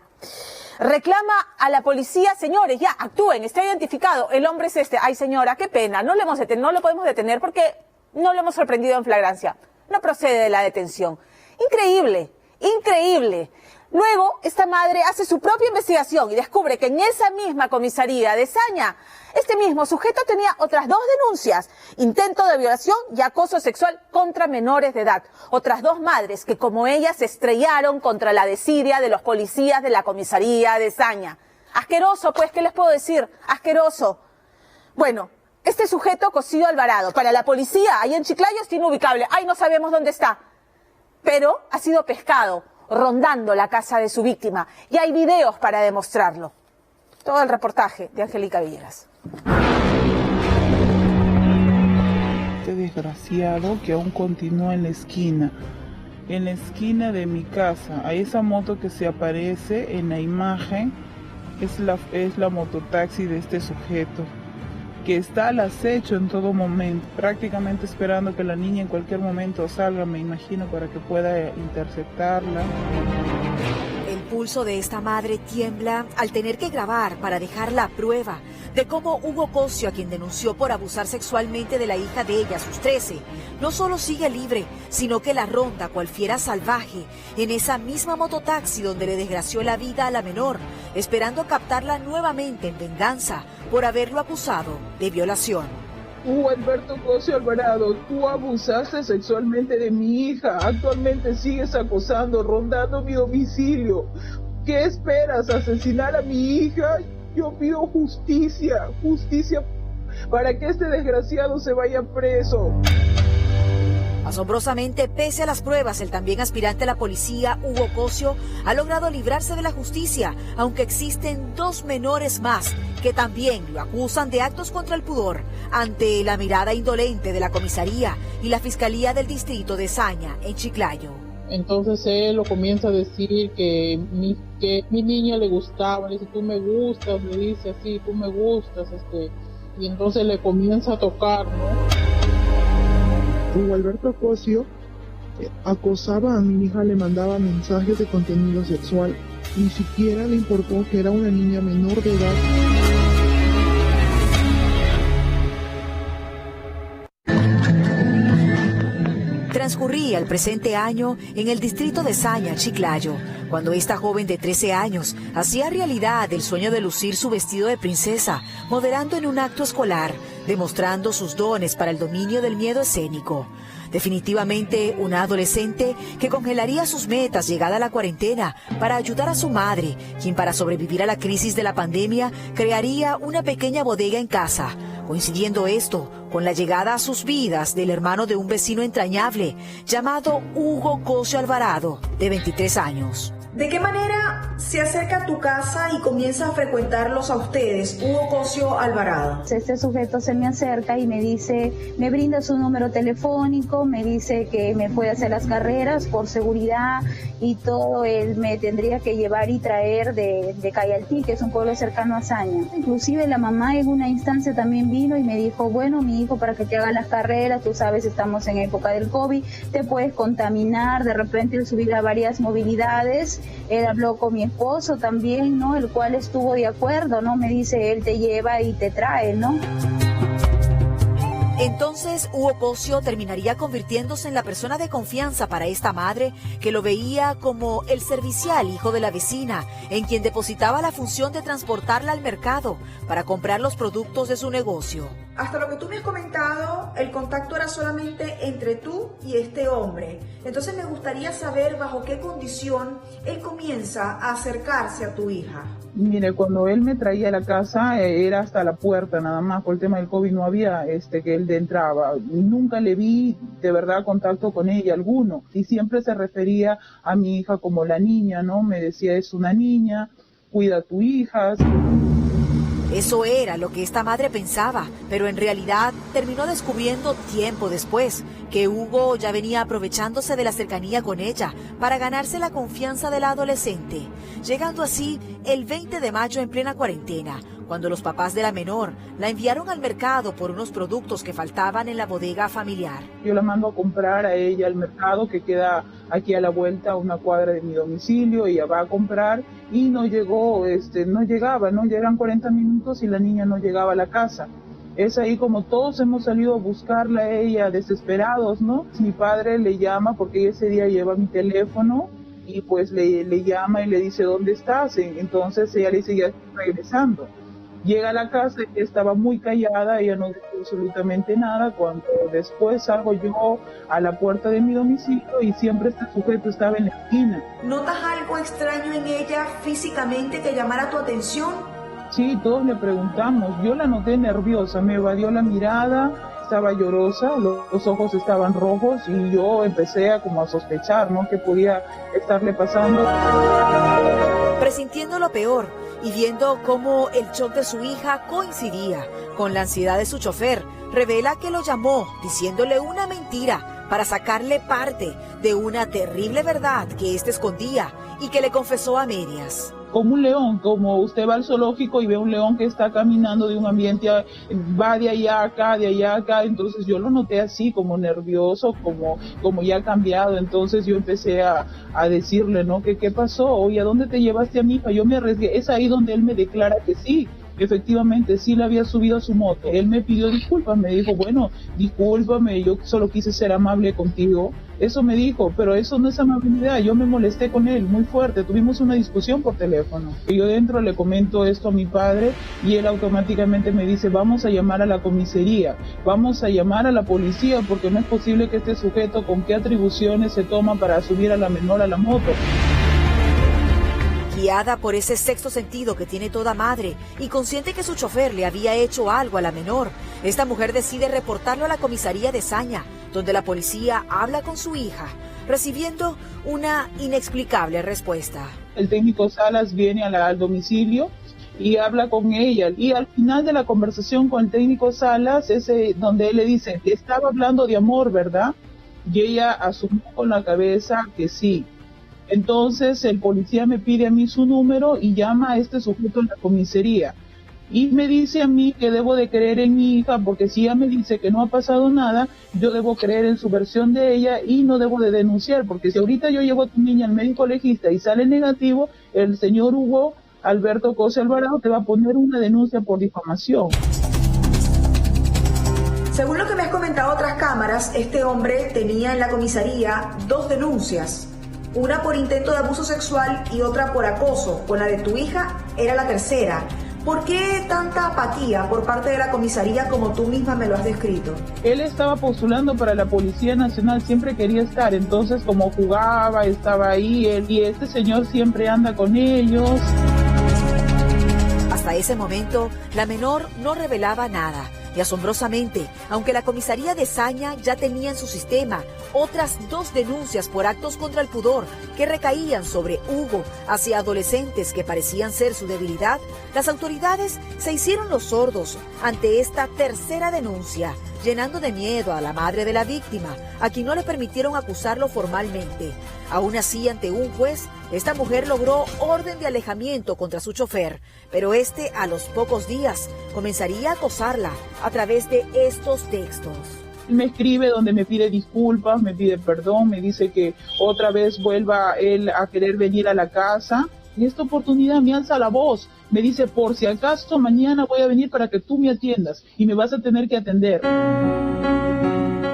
Speaker 1: Reclama a la policía, señores, ya actúen, está identificado, el hombre es este. Ay señora, qué pena, no lo podemos detener porque no lo hemos sorprendido en flagrancia. No procede de la detención. Increíble, increíble. Luego, esta madre hace su propia investigación y descubre que en esa misma comisaría de Saña, este mismo sujeto tenía otras 2 denuncias, intento de violación y acoso sexual contra menores de edad. Otras 2 madres que, como ellas, se estrellaron contra la desidia de los policías de la comisaría de Saña. Asqueroso, pues, ¿qué les puedo decir? Asqueroso. Bueno, este sujeto, Cosío Alvarado, para la policía, ahí en Chiclayo, es inubicable. Ay, no sabemos dónde está. Pero ha sido pescado rondando la casa de su víctima. Y hay videos para demostrarlo. Todo el reportaje de Angélica Villegas.
Speaker 14: Este desgraciado que aún continúa en la esquina de mi casa. A esa moto que se aparece en la imagen es la mototaxi de este sujeto, que está al acecho en todo momento, prácticamente esperando que la niña en cualquier momento salga, me imagino, para que pueda interceptarla.
Speaker 3: El pulso de esta madre tiembla al tener que grabar para dejar la prueba de cómo Hugo Cosío, a quien denunció por abusar sexualmente de la hija de ella a sus 13, no solo sigue libre, sino que la ronda cual fiera salvaje en esa misma mototaxi donde le desgració la vida a la menor, esperando captarla nuevamente en venganza por haberlo acusado de violación.
Speaker 14: Hugo Alberto Cosío Alvarado, tú abusaste sexualmente de mi hija, actualmente sigues acosando, rondando mi domicilio. ¿Qué esperas? ¿Asesinar a mi hija? Yo pido justicia para que este desgraciado se vaya preso.
Speaker 3: Asombrosamente, pese a las pruebas, el también aspirante a la policía, Hugo Cosío, ha logrado librarse de la justicia, aunque existen 2 menores más que también lo acusan de actos contra el pudor, ante la mirada indolente de la comisaría y la fiscalía del distrito de Saña, en Chiclayo.
Speaker 14: Entonces él lo comienza a decir que mi niña le gustaba, le dice, tú me gustas, le dice así, tú me gustas, y entonces le comienza a tocar, ¿no?
Speaker 15: Hugo Alberto Cosío acosaba a mi hija, le mandaba mensajes de contenido sexual, ni siquiera le importó que era una niña menor de edad.
Speaker 3: Transcurría el presente año en el distrito de Saña, Chiclayo, cuando esta joven de 13 años hacía realidad el sueño de lucir su vestido de princesa, modelando en un acto escolar, demostrando sus dones para el dominio del miedo escénico. Definitivamente una adolescente que congelaría sus metas llegada la cuarentena para ayudar a su madre, quien para sobrevivir a la crisis de la pandemia crearía una pequeña bodega en casa, coincidiendo esto con la llegada a sus vidas del hermano de un vecino entrañable llamado Hugo Cosío Alvarado, de 23 años.
Speaker 16: ¿De qué manera se acerca a tu casa y comienza a frecuentarlos a ustedes, Hugo Cosío Alvarado?
Speaker 13: Este sujeto se me acerca y me dice, me brinda su número telefónico, me dice que me puede hacer las carreras por seguridad y todo. Él me tendría que llevar y traer de Cayaltí, que es un pueblo cercano a Saña. Inclusive la mamá en una instancia también vino y me dijo, bueno, mi hijo, para que te hagan las carreras, tú sabes, estamos en época del COVID, te puedes contaminar, de repente él subirá varias movilidades. Él habló con mi esposo también, ¿no? El cual estuvo de acuerdo, ¿no? Me dice, él te lleva y te trae, ¿no?
Speaker 3: Entonces Hugo Cosio terminaría convirtiéndose en la persona de confianza para esta madre, que lo veía como el servicial hijo de la vecina, en quien depositaba la función de transportarla al mercado para comprar los productos de su negocio.
Speaker 16: Hasta lo que tú me has comentado, el contacto era solamente entre tú y este hombre. Entonces me gustaría saber bajo qué condición él comienza a acercarse a tu hija.
Speaker 14: Mire, cuando él me traía a la casa era hasta la puerta nada más, por el tema del COVID no había que él entraba. Nunca le vi de verdad contacto con ella alguno y siempre se refería a mi hija como la niña, ¿no? Me decía, es una niña, cuida a tu hija.
Speaker 3: Eso era lo que esta madre pensaba, pero en realidad terminó descubriendo tiempo después que Hugo ya venía aprovechándose de la cercanía con ella para ganarse la confianza de la adolescente, llegando así el 20 de mayo en plena cuarentena, cuando los papás de la menor la enviaron al mercado por unos productos que faltaban en la bodega familiar.
Speaker 14: Yo la mando a comprar a ella al mercado que queda aquí a la vuelta a una cuadra de mi domicilio. Ella va a comprar y no llegó, no llegan 40 minutos y la niña no llegaba a la casa. Es ahí como todos hemos salido a buscarla a ella desesperados, ¿no? Mi padre le llama porque ese día lleva mi teléfono y pues le llama y le dice, ¿dónde estás? Entonces ella le dice, ya estoy regresando. Llega a la casa y estaba muy callada, ella no dijo absolutamente nada. Cuando después salgo yo a la puerta de mi domicilio y siempre este sujeto estaba en la esquina.
Speaker 16: ¿Notas algo extraño en ella físicamente que llamara tu atención?
Speaker 14: Sí, todos le preguntamos. Yo la noté nerviosa, me evadió la mirada, estaba llorosa, los ojos estaban rojos y yo empecé a sospechar, ¿no? ¿Qué podía estarle pasando?
Speaker 3: Presintiendo lo peor y viendo cómo el shock de su hija coincidía con la ansiedad de su chofer, revela que lo llamó diciéndole una mentira para sacarle parte de una terrible verdad que éste escondía y que le confesó a medias.
Speaker 14: Como un león, como usted va al zoológico y ve un león que está caminando de un ambiente, va de allá a acá, entonces yo lo noté así, como nervioso, como ya cambiado. Entonces yo empecé a decirle, ¿no? ¿Qué pasó? Oye, ¿a dónde te llevaste a mi hija? Yo me arriesgué. Es ahí donde él me declara que sí, efectivamente sí la había subido a su moto. Él me pidió disculpas, me dijo, bueno, discúlpame, yo solo quise ser amable contigo. Eso me dijo, pero eso no es amabilidad. Yo me molesté con él muy fuerte, tuvimos una discusión por teléfono. Y yo dentro le comento esto a mi padre y él automáticamente me dice, vamos a llamar a la comisaría, vamos a llamar a la policía, porque no es posible que este sujeto con qué atribuciones se toma para subir a la menor a la moto.
Speaker 3: Guiada por ese sexto sentido que tiene toda madre y consciente que su chofer le había hecho algo a la menor, esta mujer decide reportarlo a la comisaría de Saña, donde la policía habla con su hija, recibiendo una inexplicable respuesta.
Speaker 14: El técnico Salas viene al domicilio y habla con ella, y al final de la conversación con el técnico Salas es donde él le dice, estaba hablando de amor, ¿verdad? Y ella asumió con la cabeza que sí. Entonces el policía me pide a mí su número y llama a este sujeto en la comisaría y me dice a mí que debo de creer en mi hija, porque si ella me dice que no ha pasado nada, yo debo creer en su versión de ella y no debo de denunciar, porque si ahorita yo llevo a tu niña al médico legista y sale negativo, el señor Hugo Alberto Cosio Alvarado te va a poner una denuncia por difamación.
Speaker 16: Según lo que me has comentado otras cámaras, este hombre tenía en la comisaría 2 denuncias. Una por intento de abuso sexual y otra por acoso. Con la de tu hija era la tercera. ¿Por qué tanta apatía por parte de la comisaría como tú misma me lo has descrito?
Speaker 14: Él estaba postulando para la Policía Nacional, siempre quería estar, entonces como jugaba, estaba ahí, y este señor siempre anda con ellos.
Speaker 3: Hasta ese momento, la menor no revelaba nada. Y asombrosamente, aunque la comisaría de Saña ya tenía en su sistema otras 2 denuncias por actos contra el pudor que recaían sobre Hugo hacia adolescentes que parecían ser su debilidad, las autoridades se hicieron los sordos ante esta tercera denuncia, llenando de miedo a la madre de la víctima, a quien no le permitieron acusarlo formalmente. Aún así, ante un juez, esta mujer logró orden de alejamiento contra su chofer, pero este a los pocos días comenzaría a acosarla a través de estos textos.
Speaker 14: Me escribe donde me pide disculpas, me pide perdón, me dice que otra vez vuelva él a querer venir a la casa En esta oportunidad me alza la voz, me dice, por si acaso mañana voy a venir para que tú me atiendas y me vas a tener que atender.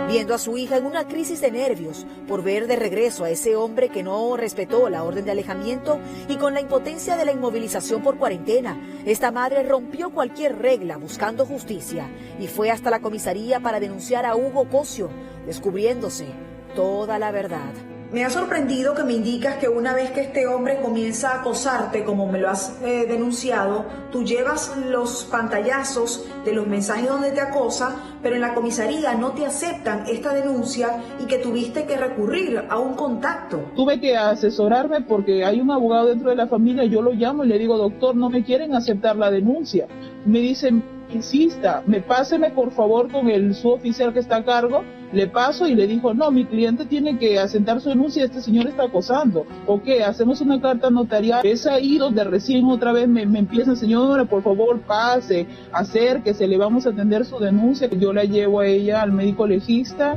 Speaker 3: Viendo a su hija en una crisis de nervios por ver de regreso a ese hombre que no respetó la orden de alejamiento y con la impotencia de la inmovilización por cuarentena, esta madre rompió cualquier regla buscando justicia y fue hasta la comisaría para denunciar a Hugo Cosio, descubriéndose toda la verdad.
Speaker 16: Me ha sorprendido que me indicas que una vez que este hombre comienza a acosarte, como me lo has denunciado, tú llevas los pantallazos de los mensajes donde te acosa, pero en la comisaría no te aceptan esta denuncia y que tuviste que recurrir a un contacto.
Speaker 14: Tuve que asesorarme porque hay un abogado dentro de la familia, yo lo llamo y le digo, doctor, no me quieren aceptar la denuncia. Me dicen, insista, páseme por favor con el suboficial que está a cargo. Le paso y le dijo, no, mi cliente tiene que asentar su denuncia, este señor está acosando. Ok, hacemos una carta notarial. Es ahí donde recién otra vez me empiezan, señora, por favor, pase, acérquese, le vamos a atender su denuncia. Yo la llevo a ella al médico legista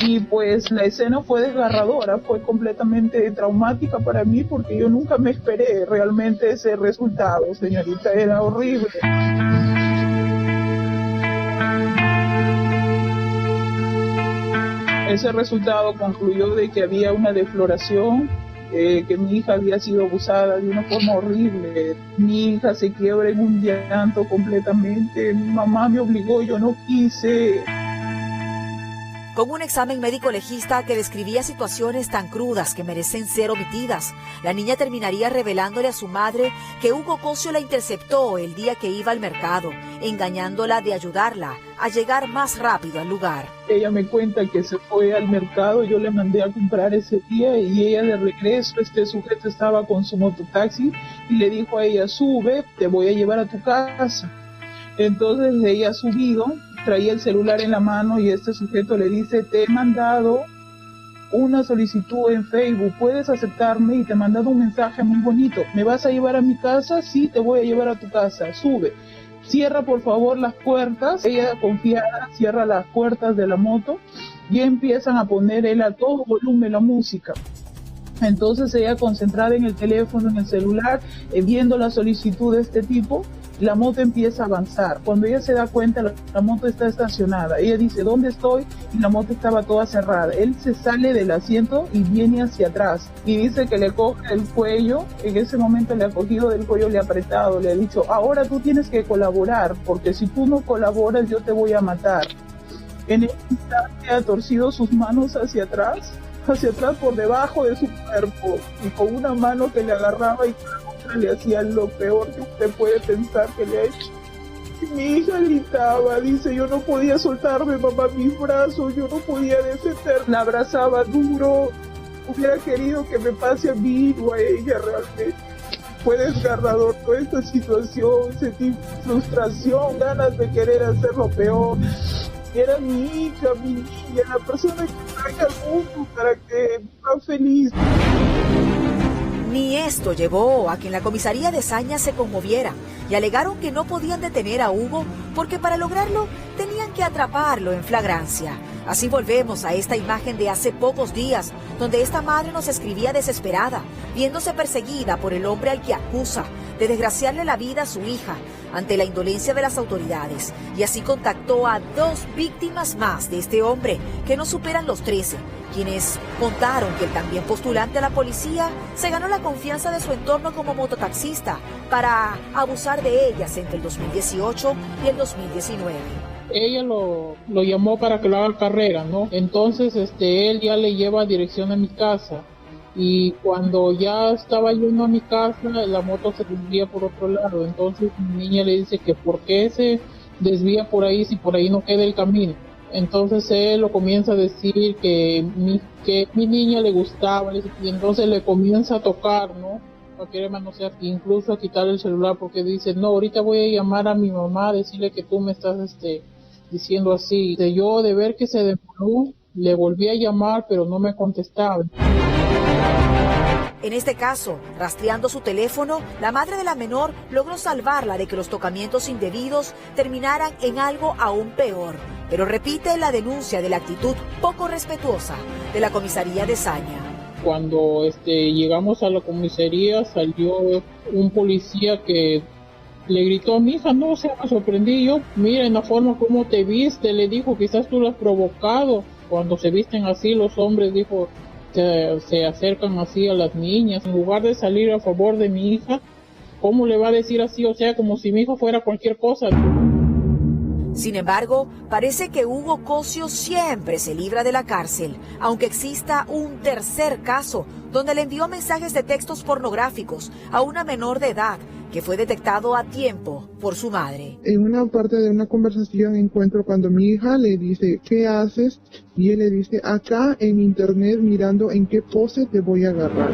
Speaker 14: y pues la escena fue desgarradora, fue completamente traumática para mí porque yo nunca me esperé realmente ese resultado, señorita, era horrible. Ese resultado concluyó de que había una defloración, que mi hija había sido abusada de una forma horrible. Mi hija se quiebra en un llanto completamente. Mi mamá me obligó, yo no quise.
Speaker 3: Con un examen médico legista que describía situaciones tan crudas que merecen ser omitidas, la niña terminaría revelándole a su madre que Hugo Cosio la interceptó el día que iba al mercado, engañándola de ayudarla a llegar más rápido al lugar.
Speaker 14: Ella me cuenta que se fue al mercado, yo le mandé a comprar ese día y ella de regreso, este sujeto estaba con su mototaxi y le dijo a ella, sube, te voy a llevar a tu casa. Entonces ella ha subido, traía el celular en la mano y este sujeto le dice, te he mandado una solicitud en Facebook, puedes aceptarme y te he mandado un mensaje muy bonito. ¿Me vas a llevar a mi casa? Sí, te voy a llevar a tu casa, sube. Cierra por favor las puertas. Ella confiada cierra las puertas de la moto y empiezan a poner él a todo volumen la música. Entonces ella concentrada en el teléfono, en el celular, viendo la solicitud de este tipo, la moto empieza a avanzar. Cuando ella se da cuenta, la moto está estacionada. Ella dice, ¿dónde estoy? Y la moto estaba toda cerrada. Él se sale del asiento y viene hacia atrás. Y dice que le coge el cuello. En ese momento le ha cogido del cuello, le ha apretado. Le ha dicho, ahora tú tienes que colaborar, porque si tú no colaboras, yo te voy a matar. En ese instante ha torcido sus manos hacia atrás por debajo de su cuerpo. Y con una mano que le agarraba y le hacía lo peor que usted puede pensar que le ha hecho. Y mi hija gritaba, dice, yo no podía soltarme, mamá, mis brazos, yo no podía defender. La abrazaba duro, hubiera querido que me pase a mí o a ella realmente. Fue desgarrador toda esta situación, sentí frustración, ganas de querer hacer lo peor. Era mi hija, mi niña, la persona que trae al mundo para que viva feliz.
Speaker 3: Ni esto llevó a que en la comisaría de Saña se conmoviera y alegaron que no podían detener a Hugo porque para lograrlo tenían que atraparlo en flagrancia. Así volvemos a esta imagen de hace pocos días, donde esta madre nos escribía desesperada, viéndose perseguida por el hombre al que acusa de desgraciarle la vida a su hija ante la indolencia de las autoridades. Y así contactó a 2 víctimas más de este hombre, que no superan los 13, quienes contaron que el también postulante a la policía se ganó la confianza de su entorno como mototaxista para abusar de ellas entre el 2018 y el 2019.
Speaker 14: Ella lo llamó para que lo haga carrera, ¿no? Entonces él ya le lleva dirección a mi casa. Y cuando ya estaba yendo a mi casa, la moto se desvía por otro lado. Entonces mi niña le dice que por qué se desvía por ahí si por ahí no queda el camino. Entonces él lo comienza a decir que mi niña le gustaba, y entonces le comienza a tocar, ¿no? Para querer manosear, incluso a quitarle el celular porque dice, no, ahorita voy a llamar a mi mamá a decirle que tú me estás diciendo así. Yo de ver que se demoró, le volví a llamar pero no me contestaba.
Speaker 3: En este caso, rastreando su teléfono, la madre de la menor logró salvarla de que los tocamientos indebidos terminaran en algo aún peor, pero repite la denuncia de la actitud poco respetuosa de la comisaría de Saña.
Speaker 14: Cuando llegamos a la comisaría salió un policía que le gritó a mi hija, no, me sorprendí yo, mira en la forma como te viste, le dijo, quizás tú lo has provocado. Cuando se visten así los hombres, dijo, se acercan así a las niñas, en lugar de salir a favor de mi hija, ¿cómo le va a decir así? O sea, como si mi hija fuera cualquier cosa.
Speaker 3: Sin embargo, parece que Hugo Cosio siempre se libra de la cárcel, aunque exista un tercer caso donde le envió mensajes de textos pornográficos a una menor de edad que fue detectado a tiempo por su madre.
Speaker 15: En una parte de una conversación encuentro cuando mi hija le dice, ¿qué haces? Y él le dice, acá en internet mirando en qué pose te voy a agarrar.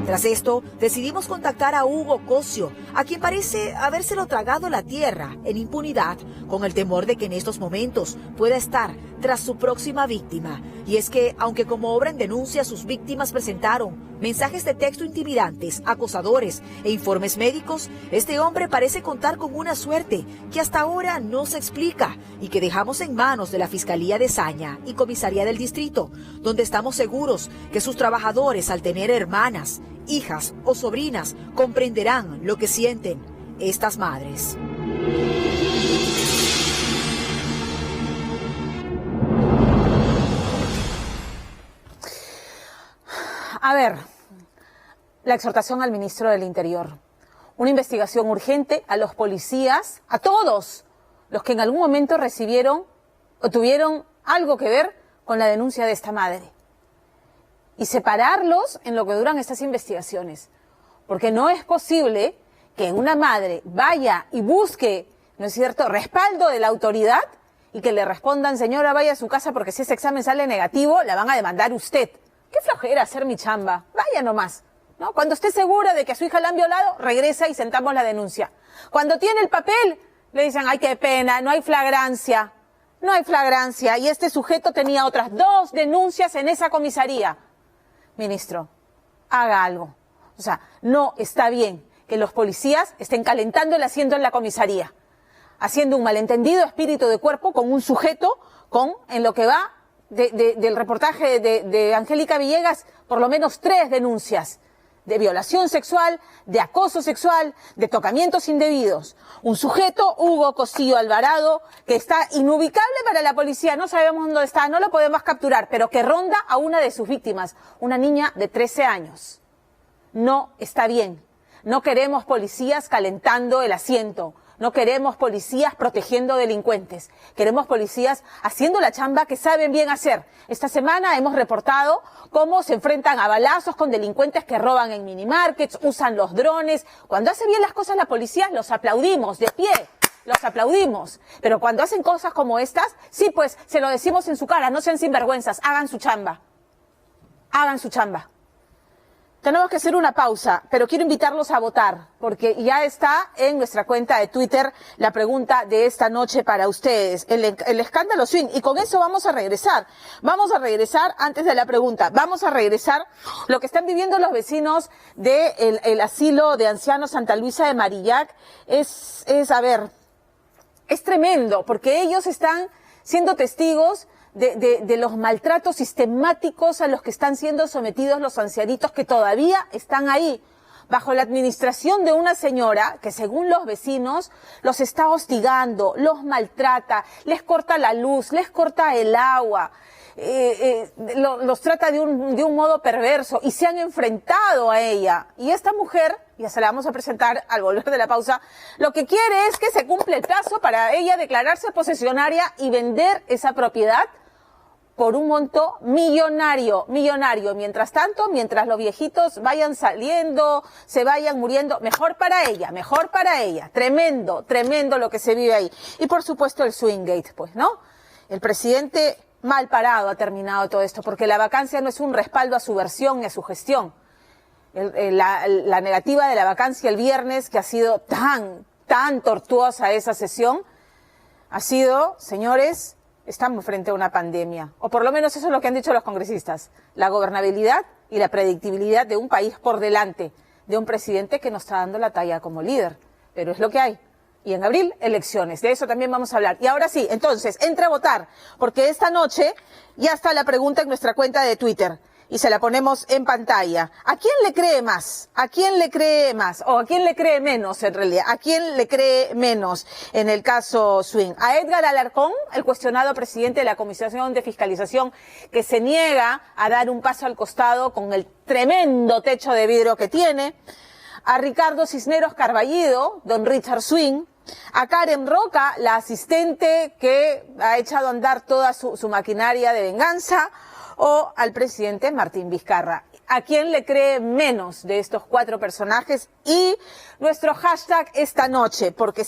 Speaker 3: Tras esto, decidimos contactar a Hugo Cosio, a quien parece habérselo tragado la tierra en impunidad, con el temor de que en estos momentos pueda estar tras su próxima víctima. Y es que, aunque como obra en denuncia sus víctimas presentaron mensajes de texto intimidantes, acosadores e informes médicos, este hombre parece contar con una suerte que hasta ahora no se explica y que dejamos en manos de la Fiscalía de Saña y Comisaría del Distrito, donde estamos seguros que sus trabajadores, al tener hermanas, hijas o sobrinas, comprenderán lo que sienten estas madres.
Speaker 1: A ver, la exhortación al ministro del Interior. Una investigación urgente a los policías, a todos los que en algún momento recibieron o tuvieron algo que ver con la denuncia de esta madre. Y separarlos en lo que duran estas investigaciones. Porque no es posible que una madre vaya y busque, ¿no es cierto?, respaldo de la autoridad y que le respondan, señora, vaya a su casa porque si ese examen sale negativo, la van a demandar usted. Qué flojera hacer mi chamba. Vaya nomás, ¿no? Cuando esté segura de que a su hija la han violado, regresa y sentamos la denuncia. Cuando tiene el papel, le dicen, ay, qué pena, no hay flagrancia. No hay flagrancia. Y este sujeto tenía otras 2 denuncias en esa comisaría. Ministro, haga algo. O sea, no está bien que los policías estén calentando el asiento en la comisaría, haciendo un malentendido espíritu de cuerpo con un sujeto en lo que va del reportaje de Angélica Villegas, por lo menos 3 denuncias de violación sexual, de acoso sexual, de tocamientos indebidos. Un sujeto, Hugo Cosio Alvarado, que está inubicable para la policía, no sabemos dónde está, no lo podemos capturar, pero que ronda a una de sus víctimas, una niña de 13 años. No está bien. No queremos policías calentando el asiento. No queremos policías protegiendo delincuentes. Queremos policías haciendo la chamba que saben bien hacer. Esta semana hemos reportado cómo se enfrentan a balazos con delincuentes que roban en minimarkets, usan los drones. Cuando hace bien las cosas la policía, los aplaudimos de pie. Los aplaudimos. Pero cuando hacen cosas como estas, sí, pues se lo decimos en su cara. No sean sinvergüenzas. Hagan su chamba. Hagan su chamba. Tenemos que hacer una pausa, pero quiero invitarlos a votar, porque ya está en nuestra cuenta de Twitter la pregunta de esta noche para ustedes, el escándalo swing, y con eso vamos a regresar. Vamos a regresar antes de la pregunta, vamos a regresar lo que están viviendo los vecinos del asilo de ancianos Santa Luisa de Marillac, es tremendo, porque ellos están siendo testigos de los maltratos sistemáticos a los que están siendo sometidos los ancianitos que todavía están ahí, bajo la administración de una señora que, según los vecinos, los está hostigando, los maltrata, les corta la luz, les corta el agua, los trata de un modo perverso y se han enfrentado a ella. Y esta mujer, ya se la vamos a presentar al volver de la pausa, lo que quiere es que se cumpla el plazo para ella declararse posesionaria y vender esa propiedad por un monto millonario. Mientras tanto, mientras los viejitos vayan saliendo, se vayan muriendo, mejor para ella. Tremendo lo que se vive ahí. Y por supuesto el Swinggate, pues, ¿no? El presidente mal parado ha terminado todo esto, porque la vacancia no es un respaldo a su versión ni a su gestión. La negativa de la vacancia el viernes, que ha sido tan tortuosa esa sesión, ha sido, señores, estamos frente a una pandemia, o por lo menos eso es lo que han dicho los congresistas, la gobernabilidad y la predictibilidad de un país por delante, de un presidente que no está dando la talla como líder, pero es lo que hay. Y en abril, elecciones, de eso también vamos a hablar. Y ahora sí, entonces, entre a votar, porque esta noche ya está la pregunta en nuestra cuenta de Twitter. y se la ponemos en pantalla. ¿A quién le cree más? ¿A quién le cree más? O ¿a quién le cree menos en realidad? ¿A quién le cree menos en el caso Swing? ¿A Edgar Alarcón, el cuestionado presidente de la Comisión de Fiscalización, que se niega a dar un paso al costado con el tremendo techo de vidrio que tiene? ¿A Ricardo Cisneros Carballido, don Richard Swing? ¿A Karen Roca, la asistente que ha echado a andar toda su maquinaria de venganza? ¿O al presidente Martín Vizcarra? ¿A quién le cree menos de estos 4 personajes? Y nuestro hashtag esta noche, porque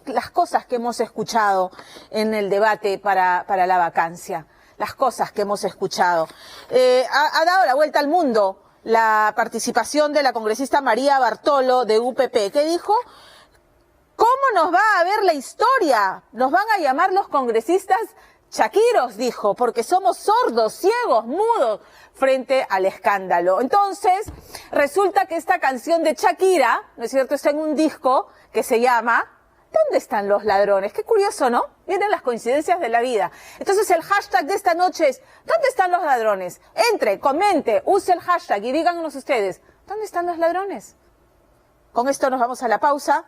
Speaker 1: las cosas que hemos escuchado en el debate para la vacancia, las cosas que hemos escuchado. Ha dado la vuelta al mundo la participación de la congresista María Bartolo de UPP, que dijo: ¿cómo nos va a ver la historia? Nos van a llamar los congresistas chaquiros, dijo, porque somos sordos, ciegos, mudos frente al escándalo. Entonces, resulta que esta canción de Shakira, ¿no es cierto?, está en un disco que se llama ¿Dónde están los ladrones? Qué curioso, ¿no? Miren las coincidencias de la vida. Entonces, el hashtag de esta noche es ¿dónde están los ladrones? Entre, comente, use el hashtag y díganos ustedes, ¿dónde están los ladrones? Con esto nos vamos a la pausa.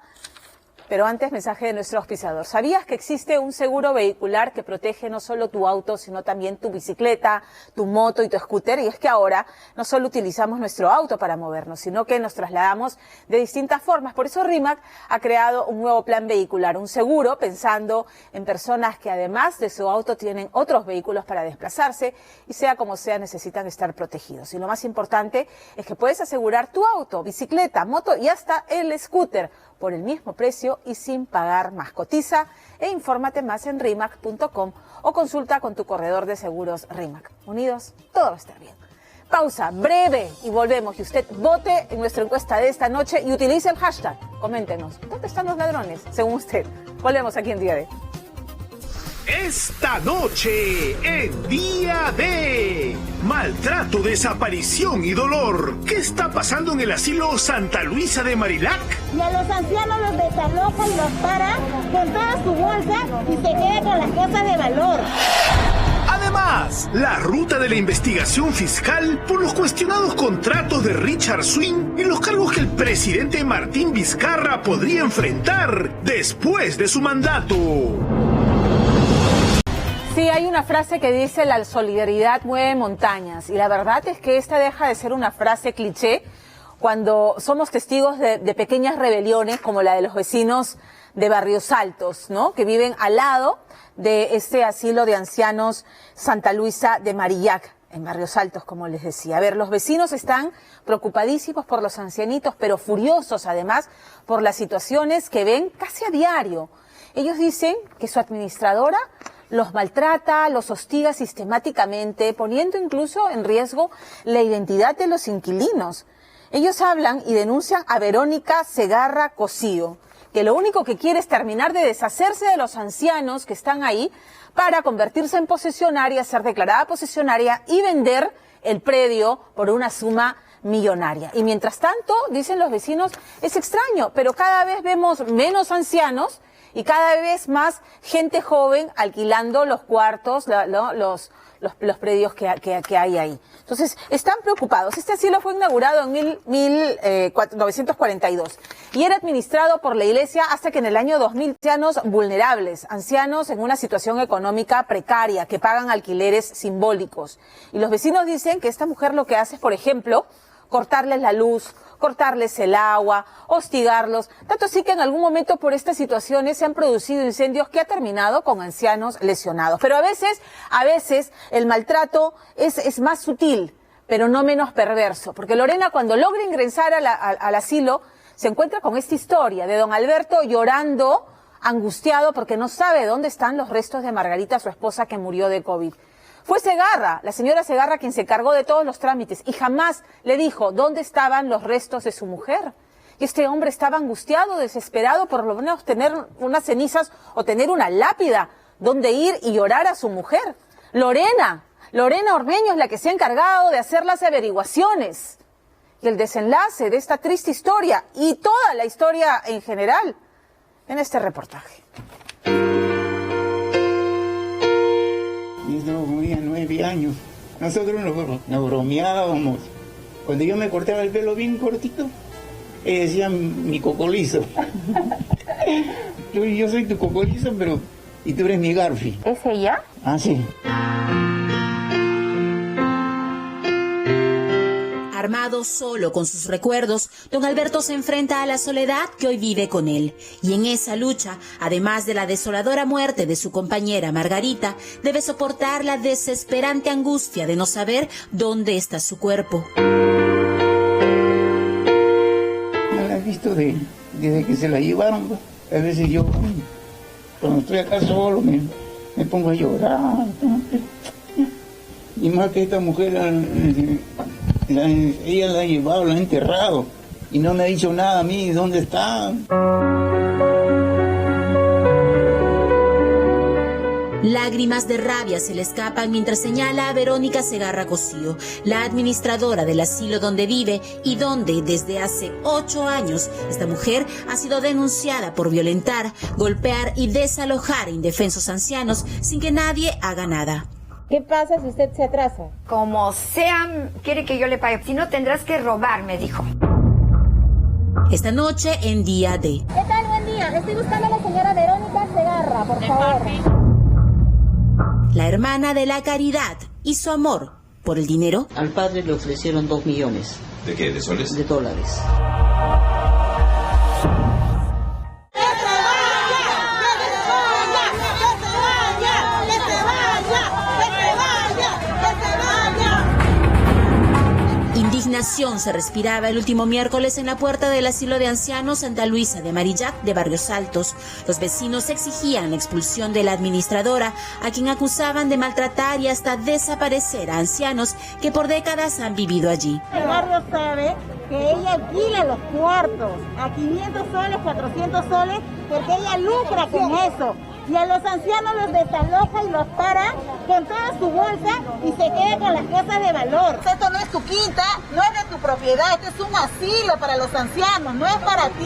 Speaker 1: Pero antes, mensaje de nuestro auspiciador. ¿Sabías que existe un seguro vehicular que protege no solo tu auto, sino también tu bicicleta, tu moto y tu scooter? Y es que ahora no solo utilizamos nuestro auto para movernos, sino que nos trasladamos de distintas formas. Por eso RIMAC ha creado un nuevo plan vehicular, un seguro pensando en personas que además de su auto tienen otros vehículos para desplazarse y sea como sea necesitan estar protegidos. Y lo más importante es que puedes asegurar tu auto, bicicleta, moto y hasta el scooter por el mismo precio y sin pagar más. Cotiza e infórmate más en rimac.com o consulta con tu corredor de seguros RIMAC. Unidos, todo va a estar bien. Pausa breve y volvemos. Y usted vote en nuestra encuesta de esta noche y utilice el hashtag. Coméntenos, ¿dónde están los ladrones? Según usted. Volvemos aquí en Día D.
Speaker 17: Esta noche, en Día D, maltrato, desaparición y dolor. ¿Qué está pasando en el asilo Santa Luisa de Marilac?
Speaker 18: Y a los ancianos los desaloja y los para con toda su bolsa y se queda con las cosas de valor.
Speaker 17: Además, la ruta de la investigación fiscal por los cuestionados contratos de Richard Swing y los cargos que el presidente Martín Vizcarra podría enfrentar después de su mandato.
Speaker 1: Sí, hay una frase que dice la solidaridad mueve montañas y la verdad es que esta deja de ser una frase cliché cuando somos testigos de pequeñas rebeliones como la de los vecinos de Barrios Altos, ¿no?, que viven al lado de este asilo de ancianos Santa Luisa de Marillac, en Barrios Altos, como les decía. A ver, los vecinos están preocupadísimos por los ancianitos, pero furiosos además por las situaciones que ven casi a diario. Ellos dicen que su administradora los maltrata, los hostiga sistemáticamente, poniendo incluso en riesgo la identidad de los inquilinos. Ellos hablan y denuncian a Verónica Segarra Cosío, que lo único que quiere es terminar de deshacerse de los ancianos que están ahí para convertirse en posesionaria, ser declarada posesionaria y vender el predio por una suma millonaria. Y mientras tanto, dicen los vecinos, es extraño, pero cada vez vemos menos ancianos y cada vez más gente joven alquilando los cuartos, los predios que hay ahí. Entonces, están preocupados. Este asilo fue inaugurado en 1942 y era administrado por la iglesia hasta que en el año 2000 ancianos vulnerables, ancianos en una situación económica precaria, que pagan alquileres simbólicos. Y los vecinos dicen que esta mujer lo que hace es, por ejemplo, cortarles la luz, cortarles el agua, hostigarlos, tanto así que en algún momento por estas situaciones se han producido incendios que ha terminado con ancianos lesionados. Pero a veces el maltrato es más sutil, pero no menos perverso, porque Lorena, cuando logra ingresar al asilo, se encuentra con esta historia de don Alberto llorando, angustiado, porque no sabe dónde están los restos de Margarita, su esposa, que murió de COVID. Fue Segarra, la señora Segarra, quien se encargó de todos los trámites y jamás le dijo dónde estaban los restos de su mujer. Y este hombre estaba angustiado, desesperado, por lo menos tener unas cenizas o tener una lápida donde ir y llorar a su mujer. Lorena Ormeño es la que se ha encargado de hacer las averiguaciones y el desenlace de esta triste historia y toda la historia en general en este reportaje.
Speaker 19: Yo tenía 9 años Nosotros nos bromeábamos. Cuando yo me cortaba el pelo bien cortito, ella decía mi cocolizo. Yo soy tu cocolizo, pero... y tú eres mi Garfi.
Speaker 20: ¿Es ella?
Speaker 19: Ah, sí.
Speaker 21: Armado solo con sus recuerdos, don Alberto se enfrenta a la soledad que hoy vive con él. Y en esa lucha, además de la desoladora muerte de su compañera Margarita, debe soportar la desesperante angustia de no saber dónde está su cuerpo.
Speaker 19: No la he visto desde que se la llevaron. A veces yo, cuando estoy acá solo, me pongo a llorar. Y más que esta mujer, ella la ha llevado, la ha enterrado. Y no me ha dicho nada a mí, ¿dónde está?
Speaker 21: Lágrimas de rabia se le escapan mientras señala a Verónica Segarra Cosío, la administradora del asilo donde vive y donde desde hace 8 años esta mujer ha sido denunciada por violentar, golpear y desalojar a indefensos ancianos sin que nadie haga nada.
Speaker 2: ¿Qué pasa si usted se atrasa?
Speaker 20: Como sea, quiere que yo le pague. Si no, tendrás que robar, me dijo.
Speaker 21: Esta noche en Día D.
Speaker 18: ¿Qué tal? Buen día. Estoy buscando a la señora Verónica Segarra, por favor.
Speaker 21: La hermana de la caridad y su amor por el dinero.
Speaker 22: Al padre le ofrecieron 2 millones.
Speaker 23: ¿De qué? ¿De soles?
Speaker 22: De dólares.
Speaker 21: Indignación se respiraba el último miércoles en la puerta del asilo de ancianos Santa Luisa de Marillac de Barrios Altos. Los vecinos exigían la expulsión de la administradora, a quien acusaban de maltratar y hasta desaparecer a ancianos que por décadas han vivido allí.
Speaker 18: El barrio sabe que ella alquila los cuartos a 500 soles, 400 soles, porque ella lucra con eso. Y a los ancianos los desaloja y los para con toda su bolsa y se queda con las cosas de valor. Esto no es tu quinta, no es de tu propiedad, este es un asilo para los ancianos, no es para ti.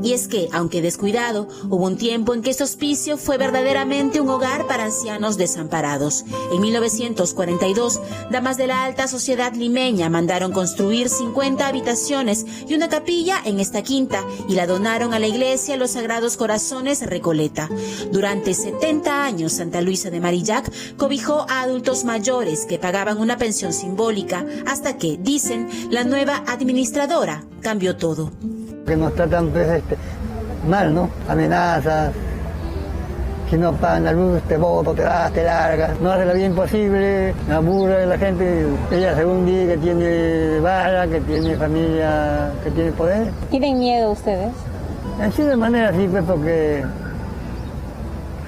Speaker 21: Y es que, aunque descuidado, hubo un tiempo en que este hospicio fue verdaderamente un hogar para ancianos desamparados. En 1942, damas de la alta sociedad limeña mandaron construir 50 habitaciones y una capilla en esta quinta y la donaron a la iglesia Los Sagrados Corazones Recoleta. Durante 70 años, Santa Luisa de Marillac cobijó a adultos mayores que pagaban una pensión simbólica hasta que, dicen, la nueva administradora cambió todo.
Speaker 24: Que nos tratan pues, mal, ¿no? Amenazas, si no pagan la luz te voto, te vas, te largas, no hace la vida imposible, aburre a la gente, ella según dice que tiene vara, que tiene familia, que tiene poder.
Speaker 2: ¿Tienen miedo ustedes?
Speaker 24: Así de manera así pues porque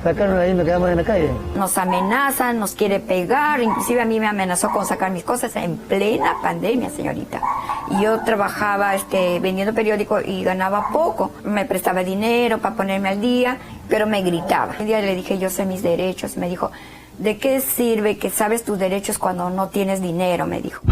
Speaker 24: sacarnos de ahí nos quedamos en la calle.
Speaker 20: Nos amenazan, nos quiere pegar, inclusive a mí me amenazó con sacar mis cosas en plena pandemia, señorita. Y yo trabajaba vendiendo periódicos y ganaba poco. Me prestaba dinero para ponerme al día, pero me gritaba. Un día le dije, yo sé mis derechos. Me dijo, ¿de qué sirve que sabes tus derechos cuando no tienes dinero? Me dijo.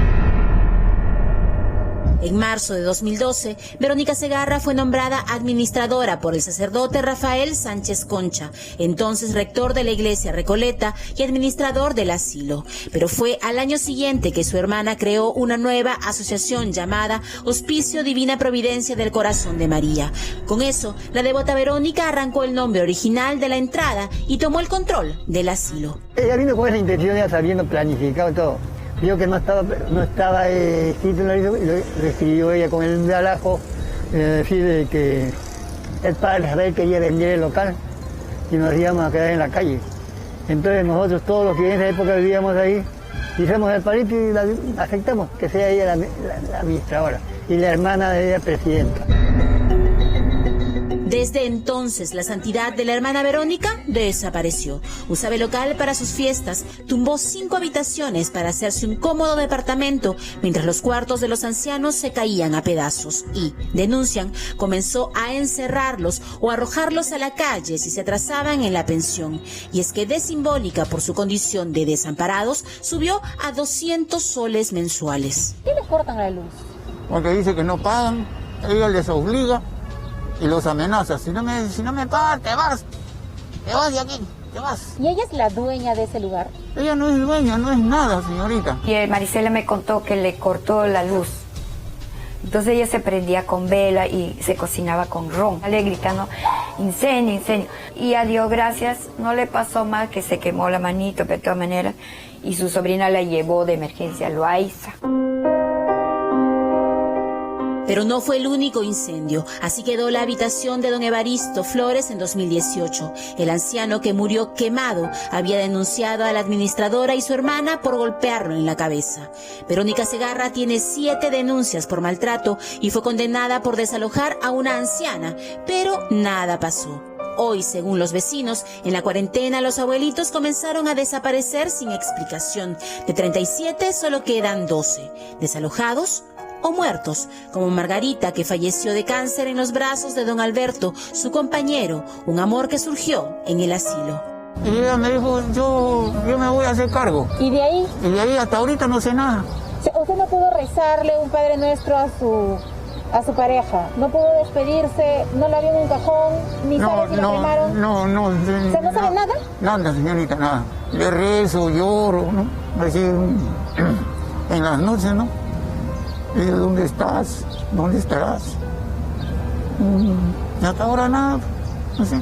Speaker 21: En marzo de 2012, Verónica Segarra fue nombrada administradora por el sacerdote Rafael Sánchez Concha, entonces rector de la iglesia Recoleta y administrador del asilo. Pero fue al año siguiente que su hermana creó una nueva asociación llamada Hospicio Divina Providencia del Corazón de María. Con eso, la devota Verónica arrancó el nombre original de la entrada y tomó el control del asilo.
Speaker 24: Ella vino con esa intención, ya sabiendo planificado todo. Yo que no estaba escrito en el libro, lo escribió ella con el alajo, decir que el padre Israel quería vender el local y nos íbamos a quedar en la calle. Entonces nosotros, todos los que en esa época vivíamos ahí, hicimos el palito y aceptamos que sea ella la administradora y la hermana de ella presidenta.
Speaker 21: Desde entonces, la santidad de la hermana Verónica desapareció. Usaba el local para sus fiestas, tumbó 5 habitaciones para hacerse un cómodo departamento, mientras los cuartos de los ancianos se caían a pedazos y, denuncian, comenzó a encerrarlos o arrojarlos a la calle si se atrasaban en la pensión. Y es que de simbólica por su condición de desamparados, subió a 200 soles mensuales.
Speaker 2: ¿Qué les cortan la luz?
Speaker 19: Porque dice que no pagan, ella les obliga y los amenaza. Si no me pagas, te vas. te vas de aquí, te vas.
Speaker 18: ¿Y ella es la dueña de ese lugar?
Speaker 19: Ella no es dueña, no es nada, señorita.
Speaker 20: Y Marisela me contó que le cortó la luz. Entonces ella se prendía con vela y se cocinaba con ron. Le gritando, incendio, incendio. Y a Dios gracias, no le pasó más, que se quemó la manito, pero de todas maneras. Y su sobrina la llevó de emergencia a Loaiza.
Speaker 21: Pero no fue el único incendio. Así quedó la habitación de don Evaristo Flores en 2018. El anciano que murió quemado había denunciado a la administradora y su hermana por golpearlo en la cabeza. Verónica Segarra tiene 7 denuncias por maltrato y fue condenada por desalojar a una anciana, pero nada pasó. Hoy, según los vecinos, en la cuarentena los abuelitos comenzaron a desaparecer sin explicación. De 37 solo quedan 12, desalojados o muertos, como Margarita, que falleció de cáncer en los brazos de don Alberto, su compañero, un amor que surgió en el asilo.
Speaker 19: Y ella me dijo, yo me voy a hacer cargo.
Speaker 18: ¿Y de ahí?
Speaker 19: Y de ahí hasta ahorita no sé nada.
Speaker 18: ¿Usted no pudo rezarle un Padre Nuestro a su pareja? ¿No pudo despedirse? ¿No la vio en un cajón? ¿Ni sabe si la cremaron?
Speaker 19: No.
Speaker 18: ¿No sabe nada?
Speaker 19: Nada, señorita, nada. Le rezo, lloro, ¿no? Así, en las noches, ¿no? Y ¿dónde estás? ¿Dónde estarás? Y hasta ahora nada, no sé.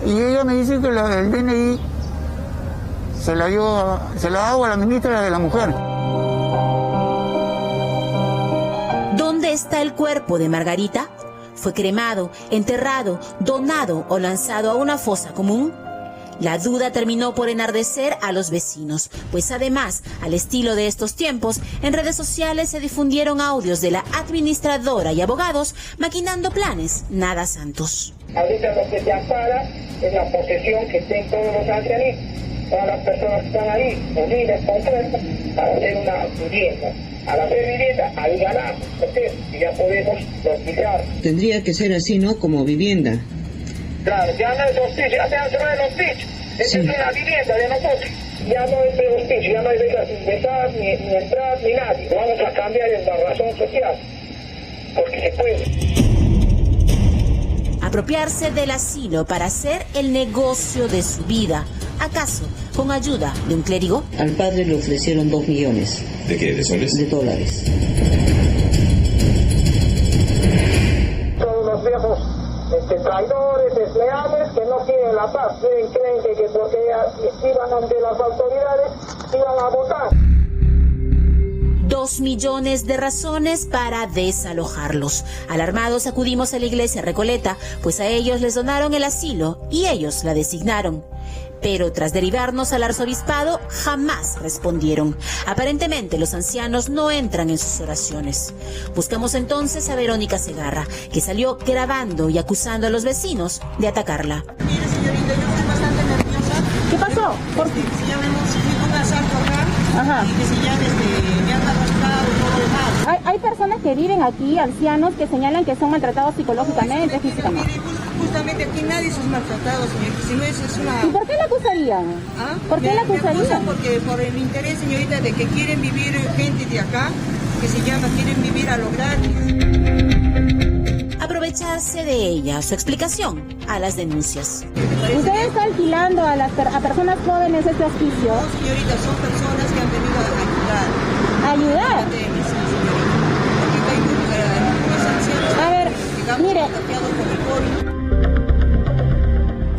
Speaker 19: Y ella me dice que la del DNI se la hago a la ministra de la Mujer.
Speaker 21: ¿Dónde está el cuerpo de Margarita? ¿Fue cremado, enterrado, donado o lanzado a una fosa común? La duda terminó por enardecer a los vecinos, pues además, al estilo de estos tiempos, en redes sociales se difundieron audios de la administradora y abogados maquinando planes nada santos.
Speaker 4: Ahorita lo que se ampara es la posesión que tienen todos los ancianitos, todas las personas que están ahí, unidas con fuerza, para hacer una vivienda. Al hacer vivienda, ahí ganamos, y ya podemos utilizar.
Speaker 5: Tendría que ser así, ¿no? Como vivienda.
Speaker 4: Claro, ya no es hospicio, ya se hace de hospicio. Esta es una vivienda de nosotros. Ya no es de hospicio, ya no hay becas sin besar, ni entrar, ni nadie. Vamos a cambiar la razón social, porque se puede.
Speaker 21: Apropiarse del asilo para hacer el negocio de su vida. ¿Acaso con ayuda de un clérigo?
Speaker 5: Al padre le ofrecieron 2 millones.
Speaker 6: ¿De qué? ¿De soles?
Speaker 5: De dólares.
Speaker 4: Todos los viejos traidores, desleales, que no quieren la paz, creen que porque iban ante las autoridades iban a votar.
Speaker 21: 2 millones de razones para desalojarlos. Alarmados acudimos a la iglesia Recoleta, pues a ellos les donaron el asilo y ellos la designaron. Pero tras derivarnos al arzobispado, jamás respondieron. Aparentemente los ancianos no entran en sus oraciones. Buscamos entonces a Verónica Segarra, que salió grabando y acusando a los vecinos de atacarla.
Speaker 23: Mire, señorita, yo estoy bastante nerviosa.
Speaker 18: ¿Qué pasó?
Speaker 23: Porque si ya vemos un asalto acá,
Speaker 18: Ajá.
Speaker 23: y que si ya me han arrastrado todo lo mal.
Speaker 18: Hay personas que viven aquí, ancianos, que señalan que son maltratados psicológicamente, físicamente.
Speaker 23: Justamente aquí nadie es maltratado, señorita. Si no es una...
Speaker 18: ¿Y por qué la acusarían?
Speaker 23: ¿Ah?
Speaker 18: ¿Por qué la acusarían?
Speaker 23: Me acusan porque por el interés, señorita, de que quieren vivir gente de acá, que se llama, quieren vivir a lo gratis.
Speaker 21: Aprovecharse de ella, su explicación a las denuncias.
Speaker 18: ¿Usted está alquilando a personas jóvenes este hospicio?
Speaker 23: No, señorita, son personas que han venido a ayudar.
Speaker 18: ¿Ayudar? A ver, mire.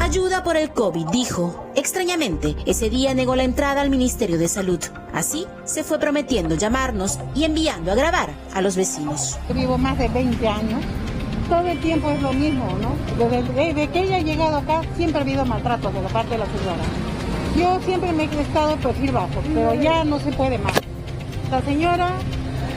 Speaker 21: Ayuda por el COVID, dijo. Extrañamente, ese día negó la entrada al Ministerio de Salud. Así, se fue prometiendo llamarnos y enviando a grabar a los vecinos.
Speaker 18: Vivo más de 20 años. Todo el tiempo es lo mismo, ¿no? Desde que ella ha llegado acá, siempre ha habido maltrato de la parte de la señora. Yo siempre me he estado en perfil bajo, pero ya no se puede más. La señora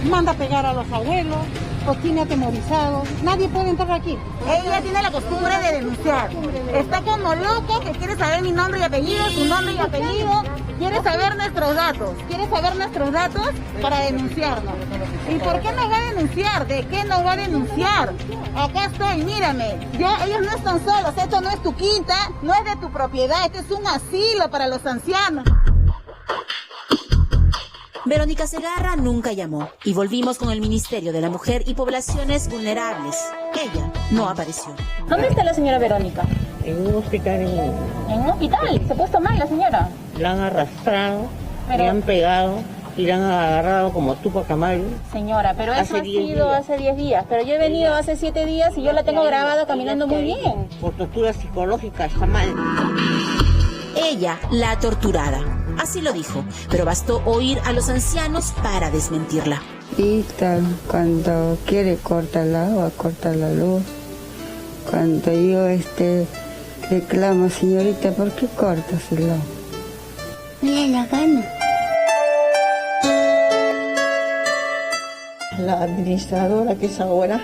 Speaker 18: manda a pegar a los abuelos, los tiene atemorizados. Nadie puede entrar aquí.
Speaker 25: Ella tiene la costumbre de denunciar. Está como loco que quiere saber mi nombre y apellido, su nombre y apellido. Quiere saber nuestros datos. Quiere saber nuestros datos para denunciarnos. ¿Y por qué nos va a denunciar? ¿De qué nos va a denunciar? Acá estoy, mírame. Ellos no están solos. Esto no es tu quinta, no es de tu propiedad. Este es un asilo para los ancianos.
Speaker 21: Verónica Segarra nunca llamó y volvimos con el Ministerio de la Mujer y Poblaciones Vulnerables. Ella no apareció.
Speaker 18: ¿Dónde está la señora Verónica?
Speaker 5: En un hospital.
Speaker 25: ¿En un hospital? ¿Se ha puesto mal la señora?
Speaker 5: La han arrastrado,
Speaker 25: Pero-
Speaker 5: le han pegado y la han agarrado como Tupac Amaru.
Speaker 25: Señora, pero eso
Speaker 5: Hace
Speaker 25: ha
Speaker 5: 10
Speaker 25: sido
Speaker 5: días.
Speaker 25: hace 10 días. Pero yo he venido hace 7 días y yo la tengo grabada caminando muy bien.
Speaker 5: Por tortura psicológica, está mal.
Speaker 21: Ella, la torturada. Así lo dijo, pero bastó oír a los ancianos para desmentirla.
Speaker 6: Y cuando quiere corta el agua, corta la luz. Cuando yo reclamo, señorita, ¿por qué cortas el agua?
Speaker 18: Me da la gana.
Speaker 9: La administradora que es ahora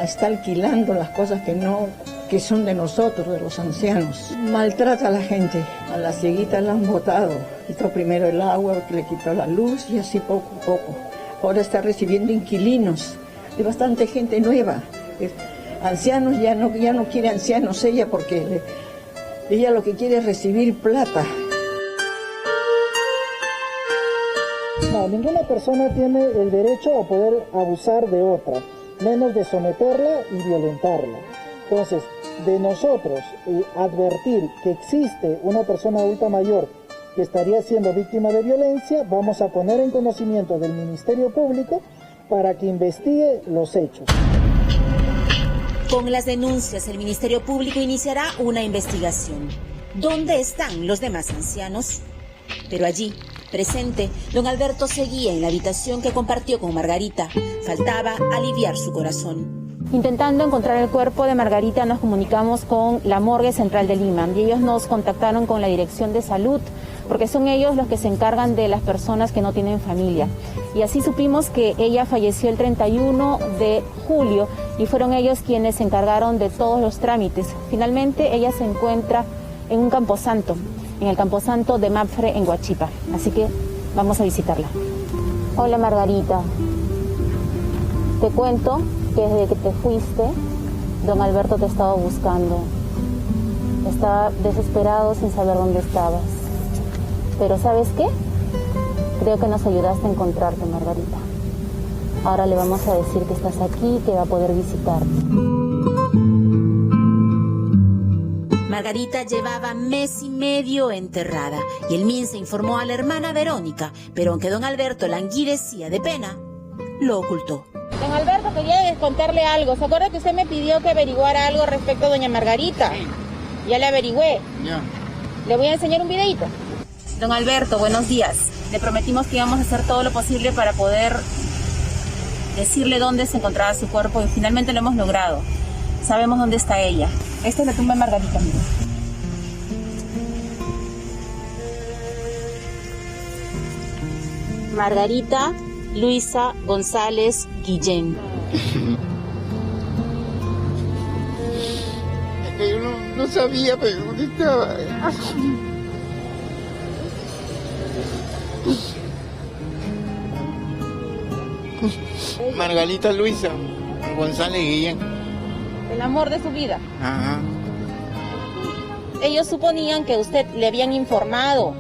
Speaker 9: está alquilando las cosas que son de nosotros, de los ancianos. Maltrata a la gente, a las cieguitas la han botado. Quitó primero el agua, le quitó la luz y así poco a poco. Ahora está recibiendo inquilinos de bastante gente nueva. Ancianos ya no quiere ancianos ella porque ella lo que quiere es recibir plata.
Speaker 10: No, ninguna persona tiene el derecho a poder abusar de otra, menos de someterla y violentarla. Entonces, de nosotros advertir que existe una persona adulta mayor que estaría siendo víctima de violencia, vamos a poner en conocimiento del Ministerio Público para que investigue los hechos.
Speaker 21: Con las denuncias, el Ministerio Público iniciará una investigación. ¿Dónde están los demás ancianos? Pero allí, presente, don Alberto seguía en la habitación que compartió con Margarita. Faltaba aliviar su corazón.
Speaker 25: Intentando encontrar el cuerpo de Margarita, nos comunicamos con la Morgue Central de Lima y ellos nos contactaron con la Dirección de Salud, porque son ellos los que se encargan de las personas que no tienen familia. Y así supimos que ella falleció el 31 de julio y fueron ellos quienes se encargaron de todos los trámites. Finalmente ella se encuentra en un camposanto, en el camposanto de Mapfre en Huachipa. Así que vamos a visitarla. Hola Margarita, te cuento que desde que te fuiste, don Alberto te estaba buscando. Estaba desesperado sin saber dónde estabas. Pero ¿sabes qué? Creo que nos ayudaste a encontrarte, Margarita. Ahora le vamos a decir que estás aquí y que va a poder visitarte.
Speaker 21: Margarita llevaba mes y medio enterrada y el MINSA informó a la hermana Verónica, pero aunque don Alberto languidecía de pena, lo ocultó.
Speaker 25: Don Alberto, quería contarle algo. ¿Se acuerda que usted me pidió que averiguara algo respecto a doña Margarita? Sí. Ya le averigüé.
Speaker 19: Ya.
Speaker 25: Le voy a enseñar un videito. Don Alberto, buenos días. Le prometimos que íbamos a hacer todo lo posible para poder decirle dónde se encontraba su cuerpo y finalmente lo hemos logrado. Sabemos dónde está ella. Esta es la tumba de Margarita, mira. Margarita Luisa González Guillén.
Speaker 19: Yo no sabía pero dónde estaba. Margarita Luisa González Guillén.
Speaker 25: El amor de su vida.
Speaker 19: Ajá.
Speaker 25: Ellos suponían que usted le habían informado.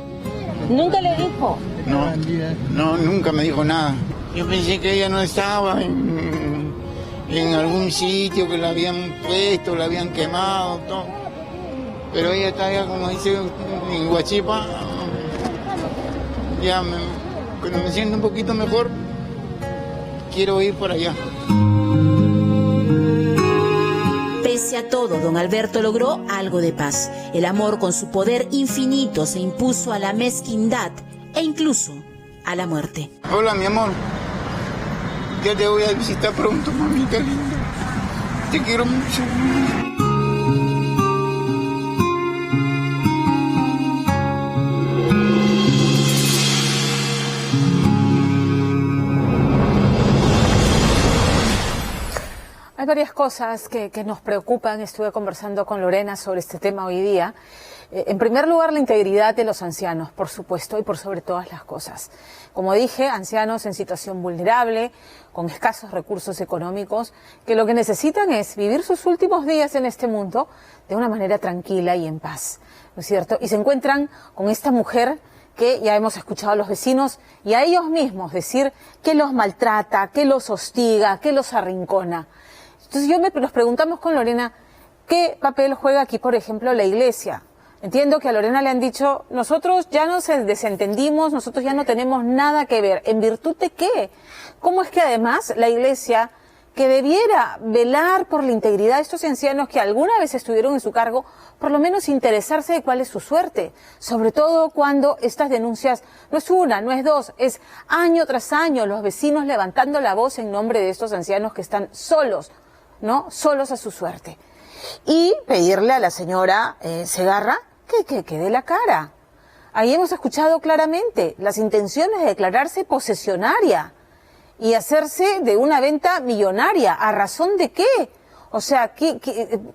Speaker 25: Nunca le dijo.
Speaker 19: No, nunca me dijo nada. Yo pensé que ella no estaba en algún sitio, que la habían puesto, la habían quemado, todo. Pero ella está allá, como dice, en Huachipa. Ya, cuando me siento un poquito mejor, quiero ir por allá.
Speaker 21: Pese a todo, don Alberto logró algo de paz. El amor con su poder infinito se impuso a la mezquindad e incluso a la muerte.
Speaker 19: Hola, mi amor. Ya te voy a visitar pronto, mamita linda. Te quiero mucho.
Speaker 1: Hay varias cosas que nos preocupan. Estuve conversando con Lorena sobre este tema hoy día. En primer lugar, la integridad de los ancianos, por supuesto, y por sobre todas las cosas. Como dije, ancianos en situación vulnerable, con escasos recursos económicos, que lo que necesitan es vivir sus últimos días en este mundo de una manera tranquila y en paz, ¿no es cierto? Y se encuentran con esta mujer que ya hemos escuchado a los vecinos y a ellos mismos decir que los maltrata, que los hostiga, que los arrincona. Entonces nos preguntamos con Lorena, ¿Qué papel juega aquí, por ejemplo, la Iglesia? Entiendo que a Lorena le han dicho, nosotros ya nos desentendimos, nosotros ya no tenemos nada que ver. ¿En virtud de qué? ¿Cómo es que además la Iglesia, que debiera velar por la integridad de estos ancianos que alguna vez estuvieron en su cargo, por lo menos interesarse de cuál es su suerte? Sobre todo cuando estas denuncias no es una, no es dos, es año tras año los vecinos levantando la voz en nombre de estos ancianos que están solos, ¿no? Solos a su suerte. Y pedirle a la señora Segarra que dé la cara. Ahí hemos escuchado claramente las intenciones de declararse posesionaria y hacerse de una venta millonaria. ¿A razón de qué? O sea,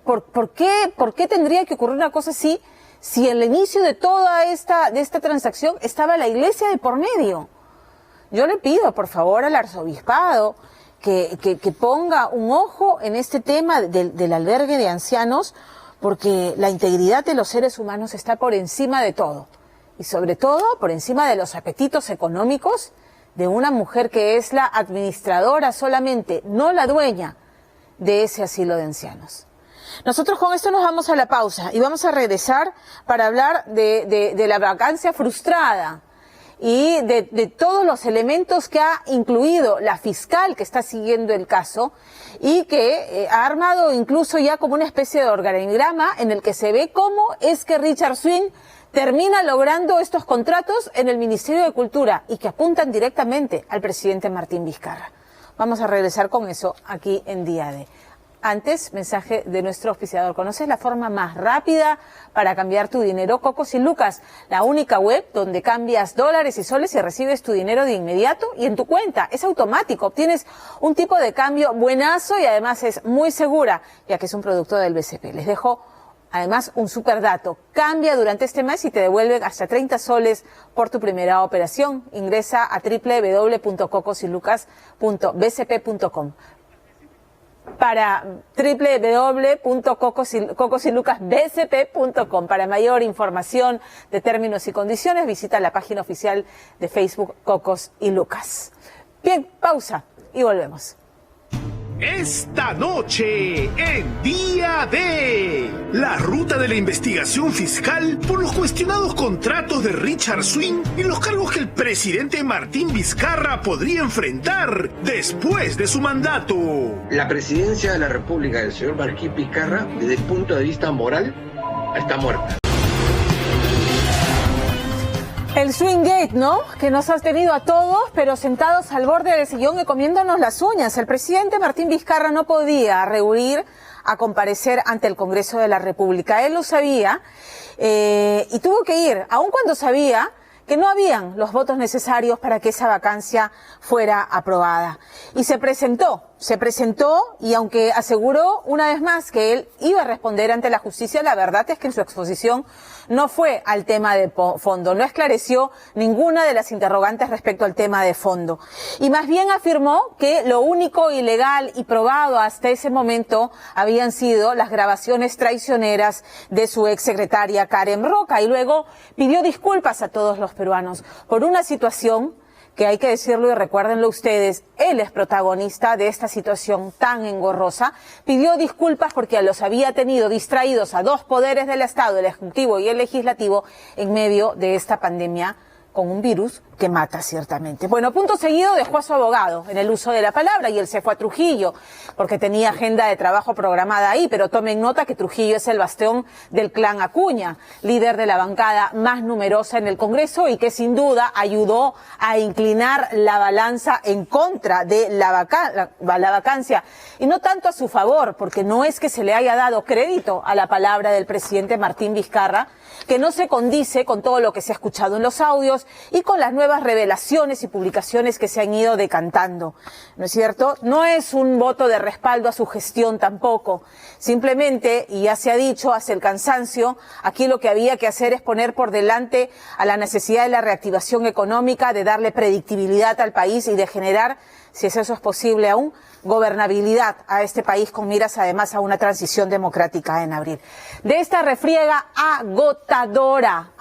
Speaker 1: ¿por qué tendría que ocurrir una cosa así si en el inicio de toda esta transacción estaba la Iglesia de por medio? Yo le pido, por favor, al arzobispado que ponga un ojo en este tema del albergue de ancianos, porque la integridad de los seres humanos está por encima de todo. Y sobre todo por encima de los apetitos económicos de una mujer que es la administradora solamente, no la dueña de ese asilo de ancianos. Nosotros con esto nos vamos a la pausa y vamos a regresar para hablar de la vacancia frustrada y de todos los elementos que ha incluido la fiscal que está siguiendo el caso y que ha armado incluso ya como una especie de organigrama en el que se ve cómo es que Richard Swing termina logrando estos contratos en el Ministerio de Cultura y que apuntan directamente al presidente Martín Vizcarra. Vamos a regresar con eso aquí en Día D. Antes, mensaje de nuestro auspiciador. ¿Conoces la forma más rápida para cambiar tu dinero? Cocos y Lucas, la única web donde cambias dólares y soles y recibes tu dinero de inmediato y en tu cuenta. Es automático, obtienes un tipo de cambio buenazo y además es muy segura, ya que es un producto del BCP. Les dejo además un super dato. Cambia durante este mes y te devuelven hasta 30 soles por tu primera operación. Ingresa a www.cocosilucas.bcp.com. para www.cocosilucasbcp.com. Para mayor información de términos y condiciones, visita la página oficial de Facebook Cocos y Lucas. Bien, pausa y volvemos.
Speaker 17: Esta noche, en Día D, la ruta de la investigación fiscal por los cuestionados contratos de Richard Swing y los cargos que el presidente Martín Vizcarra podría enfrentar después de su mandato.
Speaker 7: La presidencia de la República del señor Martín Vizcarra, desde el punto de vista moral, está muerta.
Speaker 1: El Swinggate, ¿no? Que nos ha tenido a todos, pero sentados al borde del sillón y comiéndonos las uñas. El presidente Martín Vizcarra no podía rehuir a comparecer ante el Congreso de la República. Él lo sabía y tuvo que ir, aun cuando sabía que no habían los votos necesarios para que esa vacancia fuera aprobada. Y se presentó y aunque aseguró una vez más que él iba a responder ante la justicia, la verdad es que en su exposición no fue al tema de fondo, no esclareció ninguna de las interrogantes respecto al tema de fondo. Y más bien afirmó que lo único ilegal y probado hasta ese momento habían sido las grabaciones traicioneras de su exsecretaria Karen Roca y luego pidió disculpas a todos los peruanos por una situación que hay que decirlo y recuérdenlo ustedes, él es protagonista de esta situación tan engorrosa, pidió disculpas porque los había tenido distraídos a dos poderes del Estado, el Ejecutivo y el Legislativo, en medio de esta pandemia con un virus que mata ciertamente. Bueno, punto seguido dejó a su abogado en el uso de la palabra y él se fue a Trujillo porque tenía agenda de trabajo programada ahí, pero tomen nota que Trujillo es el bastión del clan Acuña, líder de la bancada más numerosa en el Congreso y que sin duda ayudó a inclinar la balanza en contra de la vacancia y no tanto a su favor, porque no es que se le haya dado crédito a la palabra del presidente Martín Vizcarra, que no se condice con todo lo que se ha escuchado en los audios y con las nuevas revelaciones y publicaciones que se han ido decantando, ¿no es cierto? No es un voto de respaldo a su gestión tampoco, simplemente, y ya se ha dicho hasta el cansancio, aquí lo que había que hacer es poner por delante a la necesidad de la reactivación económica, de darle predictibilidad al país y de generar, si eso es posible aún, gobernabilidad a este país con miras además a una transición democrática en abril. De esta refriega agotadora,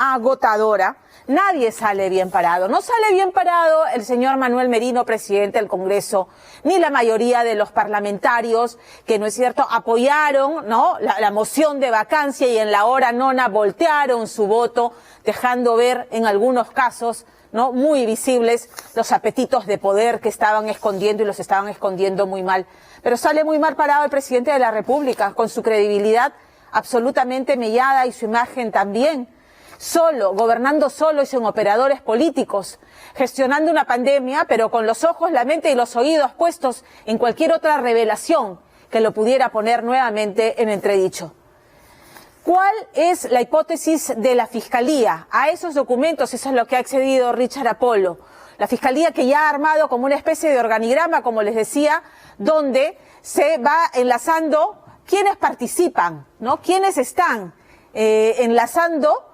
Speaker 1: nadie sale bien parado. No no sale bien parado el señor Manuel Merino, presidente del Congreso, ni la mayoría de los parlamentarios que, ¿no es cierto?, apoyaron, ¿no?, la moción de vacancia y en la hora nona voltearon su voto, dejando ver en algunos casos, ¿no?, muy visibles los apetitos de poder que estaban escondiendo y los estaban escondiendo muy mal. Pero sale muy mal parado el presidente de la República, con su credibilidad absolutamente mellada y su imagen también. Solo, gobernando solo y sin operadores políticos, gestionando una pandemia, pero con los ojos, la mente y los oídos puestos en cualquier otra revelación que lo pudiera poner nuevamente en entredicho. ¿Cuál es la hipótesis de la Fiscalía a esos documentos? Eso es lo que ha accedido Richard Apolo. La Fiscalía que ya ha armado como una especie de organigrama, como les decía, donde se va enlazando quiénes participan, ¿no?, quiénes están enlazando,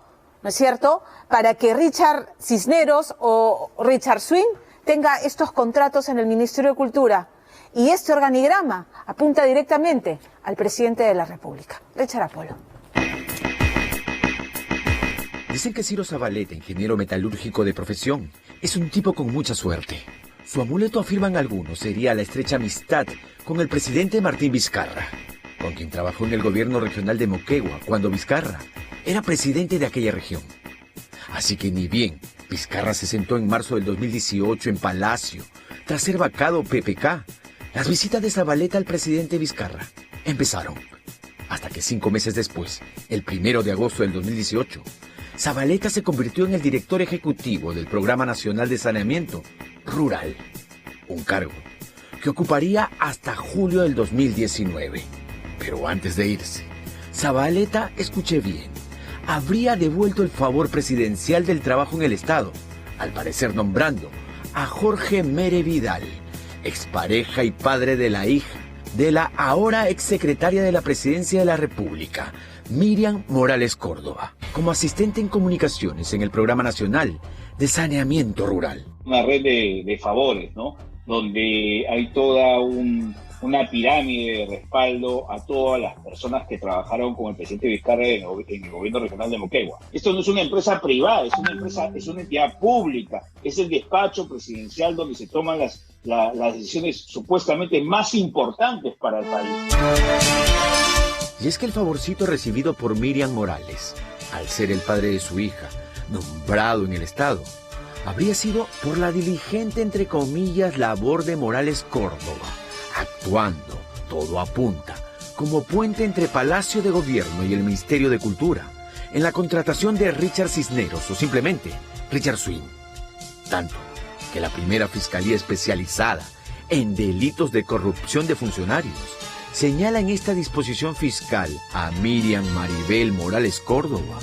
Speaker 1: ¿no es cierto?, para que Richard Cisneros o Richard Swing tenga estos contratos en el Ministerio de Cultura. Y este organigrama apunta directamente al presidente de la República. Richard Apolo.
Speaker 8: Dicen que Ciro Zabaleta, ingeniero metalúrgico de profesión, es un tipo con mucha suerte. Su amuleto, afirman algunos, sería la estrecha amistad con el presidente Martín Vizcarra, con quien trabajó en el gobierno regional de Moquegua cuando Vizcarra era presidente de aquella región. Así que ni bien Vizcarra se sentó en marzo del 2018 en Palacio, tras ser vacado PPK, las visitas de Zabaleta al presidente Vizcarra empezaron. Hasta que 5 meses después, el 1 de agosto del 2018, Zabaleta se convirtió en el director ejecutivo del Programa Nacional de Saneamiento Rural, un cargo que ocuparía hasta julio del 2019. Pero antes de irse, Zabaleta, escuché bien, habría devuelto el favor presidencial del trabajo en el Estado, al parecer nombrando a Jorge Mere Vidal, expareja y padre de la hija de la ahora exsecretaria de la Presidencia de la República, Miriam Morales Córdoba, como asistente en comunicaciones en el Programa Nacional de Saneamiento Rural.
Speaker 11: Una red de favores, ¿no?, donde hay toda una pirámide de respaldo a todas las personas que trabajaron con el presidente Vizcarra en el gobierno regional de Moquegua. Esto no es una empresa privada, es una entidad pública, es el despacho presidencial donde se toman las decisiones supuestamente más importantes para el país.
Speaker 8: Y es que el favorcito recibido por Miriam Morales, al ser el padre de su hija, nombrado en el Estado, habría sido por la diligente, entre comillas, labor de Morales Córdoba, actuando, todo apunta, como puente entre Palacio de Gobierno y el Ministerio de Cultura, en la contratación de Richard Cisneros o simplemente Richard Swing. Tanto que la primera Fiscalía especializada en delitos de corrupción de funcionarios señala en esta disposición fiscal a Miriam Maribel Morales Córdoba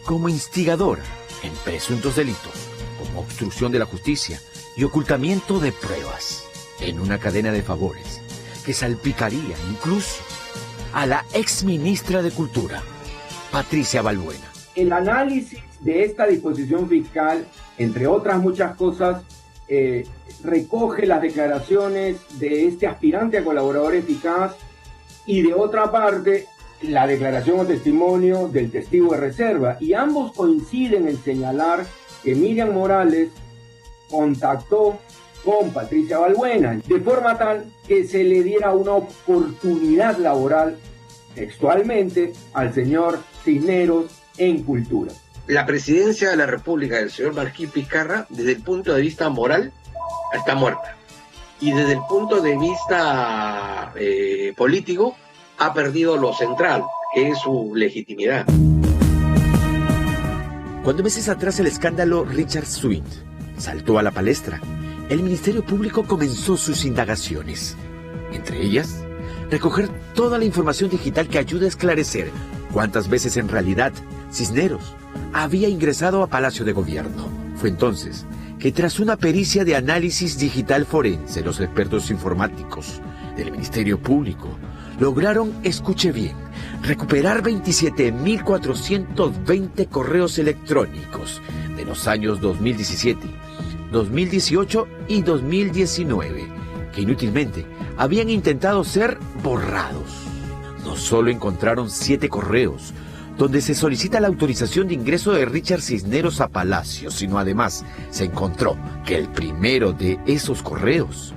Speaker 8: como instigadora en presuntos delitos como obstrucción de la justicia y ocultamiento de pruebas, en una cadena de favores que salpicaría incluso a la exministra de Cultura, Patricia Balbuena.
Speaker 12: El análisis de esta disposición fiscal, entre otras muchas cosas, recoge las declaraciones de este aspirante a colaborador eficaz y de otra parte la declaración o testimonio del testigo de reserva, y ambos coinciden en señalar que Miriam Morales contactó con Patricia Balbuena de forma tal que se le diera una oportunidad laboral, textualmente, al señor Cisneros en Cultura.
Speaker 7: La presidencia de la República del señor Martín Vizcarra, desde el punto de vista moral, está muerta. Y desde el punto de vista político, ha perdido lo central, que es su legitimidad.
Speaker 8: Cuando meses atrás el escándalo Richard Swing saltó a la palestra, el Ministerio Público comenzó sus indagaciones. Entre ellas, recoger toda la información digital que ayude a esclarecer cuántas veces en realidad Cisneros había ingresado a Palacio de Gobierno. Fue entonces que tras una pericia de análisis digital forense, los expertos informáticos del Ministerio Público lograron, escuche bien, recuperar 27.420 correos electrónicos de los años 2017, 2018 y 2019, que inútilmente habían intentado ser borrados. No solo encontraron 7 correos donde se solicita la autorización de ingreso de Richard Cisneros a Palacio, sino además se encontró que el primero de esos correos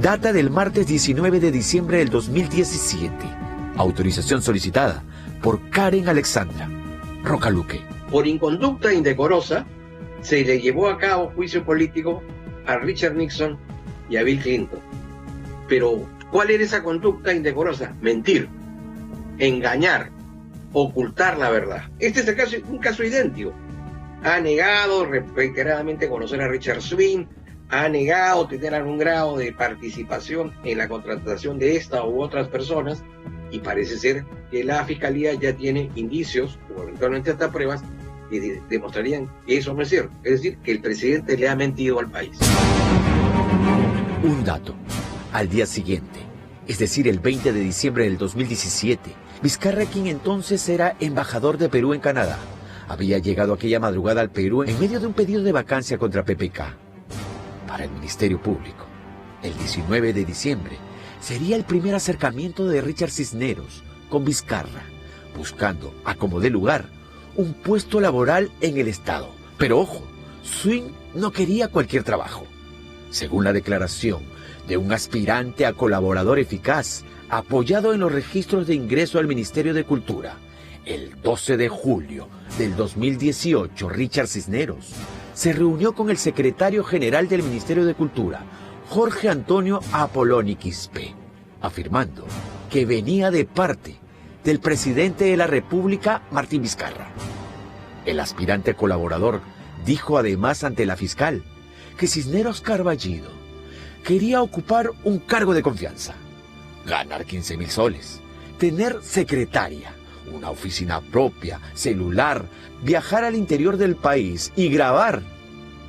Speaker 8: data del martes 19 de diciembre del 2017. Autorización solicitada por Karen Alexandra Rocaluque.
Speaker 7: Por inconducta indecorosa, se le llevó a cabo juicio político a Richard Nixon y a Bill Clinton. Pero, ¿cuál era esa conducta indecorosa? Mentir, engañar, ocultar la verdad. Este es un caso idéntico. Ha negado reiteradamente conocer a Richard Swing, ha negado tener algún grado de participación en la contratación de esta u otras personas, y parece ser que la Fiscalía ya tiene indicios, o eventualmente hasta pruebas, que demostrarían que eso no es cierto. Es decir, que el presidente le ha mentido al país.
Speaker 8: Un dato. Al día siguiente, es decir, el 20 de diciembre del 2017, Vizcarra, quien entonces era embajador de Perú en Canadá, había llegado aquella madrugada al Perú en medio de un pedido de vacancia contra PPK para el Ministerio Público. El 19 de diciembre sería el primer acercamiento de Richard Cisneros con Vizcarra, buscando, a como dé lugar, un puesto laboral en el Estado. Pero ojo, Swing no quería cualquier trabajo. Según la declaración de un aspirante a colaborador eficaz, apoyado en los registros de ingreso al Ministerio de Cultura, el 12 de julio del 2018, Richard Cisneros se reunió con el secretario general del Ministerio de Cultura, Jorge Antonio Apoloni Quispe, afirmando que venía de parte del presidente de la República, Martín Vizcarra. El aspirante colaborador dijo además ante la fiscal que Cisneros Carballido quería ocupar un cargo de confianza, ganar 15,000 soles, tener secretaria, una oficina propia, celular, viajar al interior del país y grabar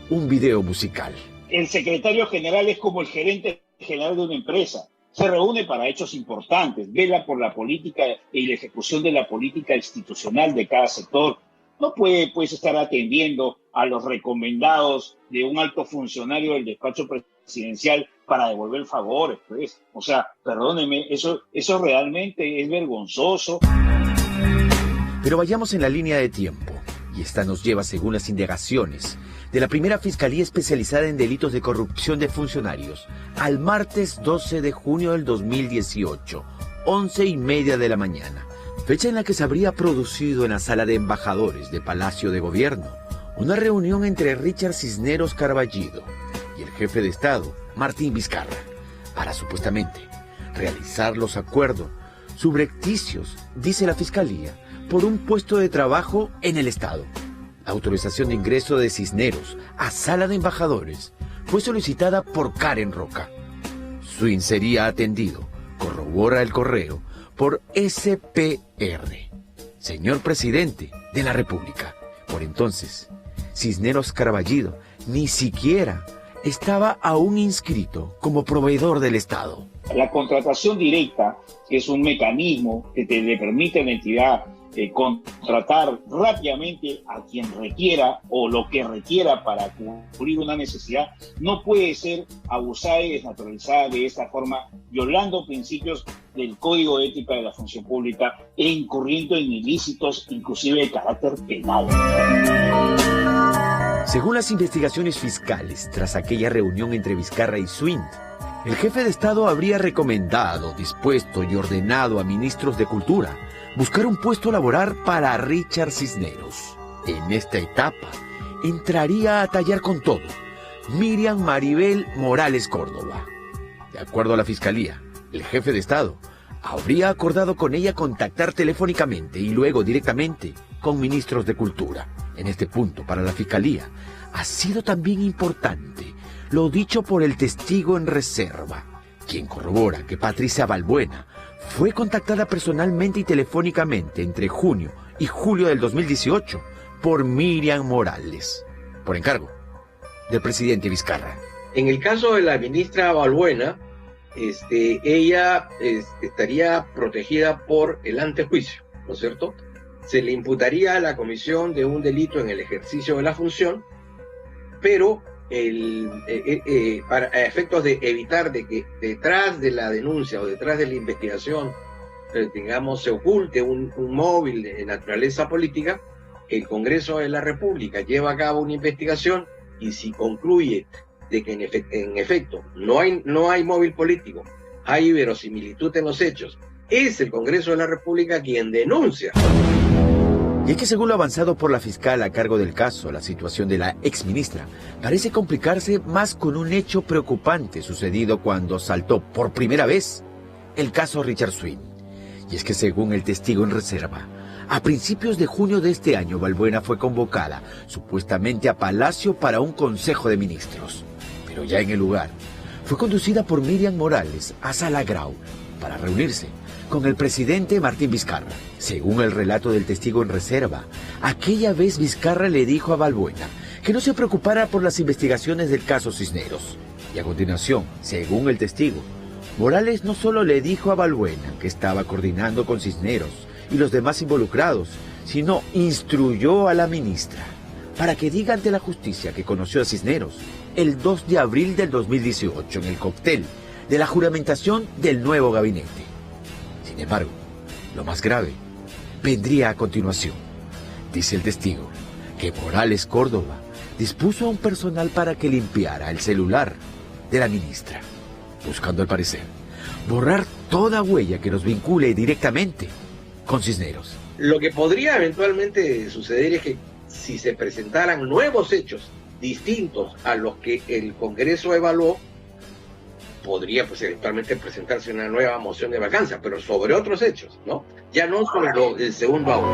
Speaker 8: un video musical.
Speaker 11: El secretario general es como el gerente general de una empresa. Se reúne para hechos importantes, vela por la política y la ejecución de la política institucional de cada sector. No puede, pues, estar atendiendo a los recomendados de un alto funcionario del despacho presidencial para devolver favores, pues. O sea, perdónenme, eso realmente es vergonzoso.
Speaker 8: Pero vayamos en la línea de tiempo, y esta nos lleva, según las indagaciones de la primera Fiscalía Especializada en Delitos de Corrupción de Funcionarios, al martes 12 de junio del 2018, 11:30 de la mañana, fecha en la que se habría producido en la sala de embajadores de Palacio de Gobierno una reunión entre Richard Cisneros Carballido y el jefe de Estado, Martín Vizcarra, para supuestamente realizar los acuerdos subrepticios, dice la Fiscalía, por un puesto de trabajo en el Estado. La autorización de ingreso de Cisneros a sala de embajadores fue solicitada por Karen Roca. Swing sería atendido, corrobora el correo, por SPR, señor presidente de la República. Por entonces, Cisneros Carballido ni siquiera estaba aún inscrito como proveedor del Estado.
Speaker 11: La contratación directa es un mecanismo que le permite a la entidad contratar rápidamente a quien requiera o lo que requiera para cubrir una necesidad. No puede ser abusada y desnaturalizada de esta forma, violando principios del Código de Ética de la Función Pública e incurriendo en ilícitos, inclusive de carácter penal.
Speaker 8: Según las investigaciones fiscales, tras aquella reunión entre Vizcarra y Swing, el jefe de Estado habría recomendado, dispuesto y ordenado a ministros de Cultura buscar un puesto laboral para Richard Cisneros. En esta etapa entraría a tallar con todo Miriam Maribel Morales Córdoba. De acuerdo a la Fiscalía, el jefe de Estado habría acordado con ella contactar telefónicamente y luego directamente con ministros de Cultura. En este punto, para la Fiscalía, ha sido también importante lo dicho por el testigo en reserva, quien corrobora que Patricia Balbuena fue contactada personalmente y telefónicamente entre junio y julio del 2018 por Miriam Morales, por encargo del presidente Vizcarra.
Speaker 7: En el caso de la ministra Balbuena, ella estaría protegida por el antejuicio, ¿no es cierto? Se le imputaría la comisión de un delito en el ejercicio de la función, pero para efectos de evitar de que detrás de la denuncia o detrás de la investigación digamos, se oculte un móvil de naturaleza política, el Congreso de la República lleva a cabo una investigación y si concluye de que en efecto no hay móvil político, hay verosimilitud en los hechos, es el Congreso de la República quien denuncia.
Speaker 8: Y es que según lo avanzado por la fiscal a cargo del caso, la situación de la exministra parece complicarse más con un hecho preocupante sucedido cuando saltó por primera vez el caso Richard Swing. Y es que según el testigo en reserva, a principios de junio de este año, Balbuena fue convocada supuestamente a Palacio para un consejo de ministros. Pero ya en el lugar, fue conducida por Miriam Morales a Sala Grau para reunirse con el presidente Martín Vizcarra. Según el relato del testigo en reserva, aquella vez Vizcarra le dijo a Balbuena que no se preocupara por las investigaciones del caso Cisneros. Y a continuación, según el testigo, Morales no solo le dijo a Balbuena que estaba coordinando con Cisneros y los demás involucrados, sino instruyó a la ministra para que diga ante la justicia que conoció a Cisneros el 2 de abril del 2018 en el cóctel de la juramentación del nuevo gabinete. Sin embargo, lo más grave vendría a continuación. Dice el testigo que Morales Córdoba dispuso a un personal para que limpiara el celular de la ministra, buscando al parecer borrar toda huella que nos vincule directamente con Cisneros.
Speaker 7: Lo que podría eventualmente suceder es que si se presentaran nuevos hechos distintos a los que el Congreso evaluó, podría pues eventualmente presentarse una nueva moción de vacancia, pero sobre otros hechos, ¿no? Ya no sobre el segundo auto.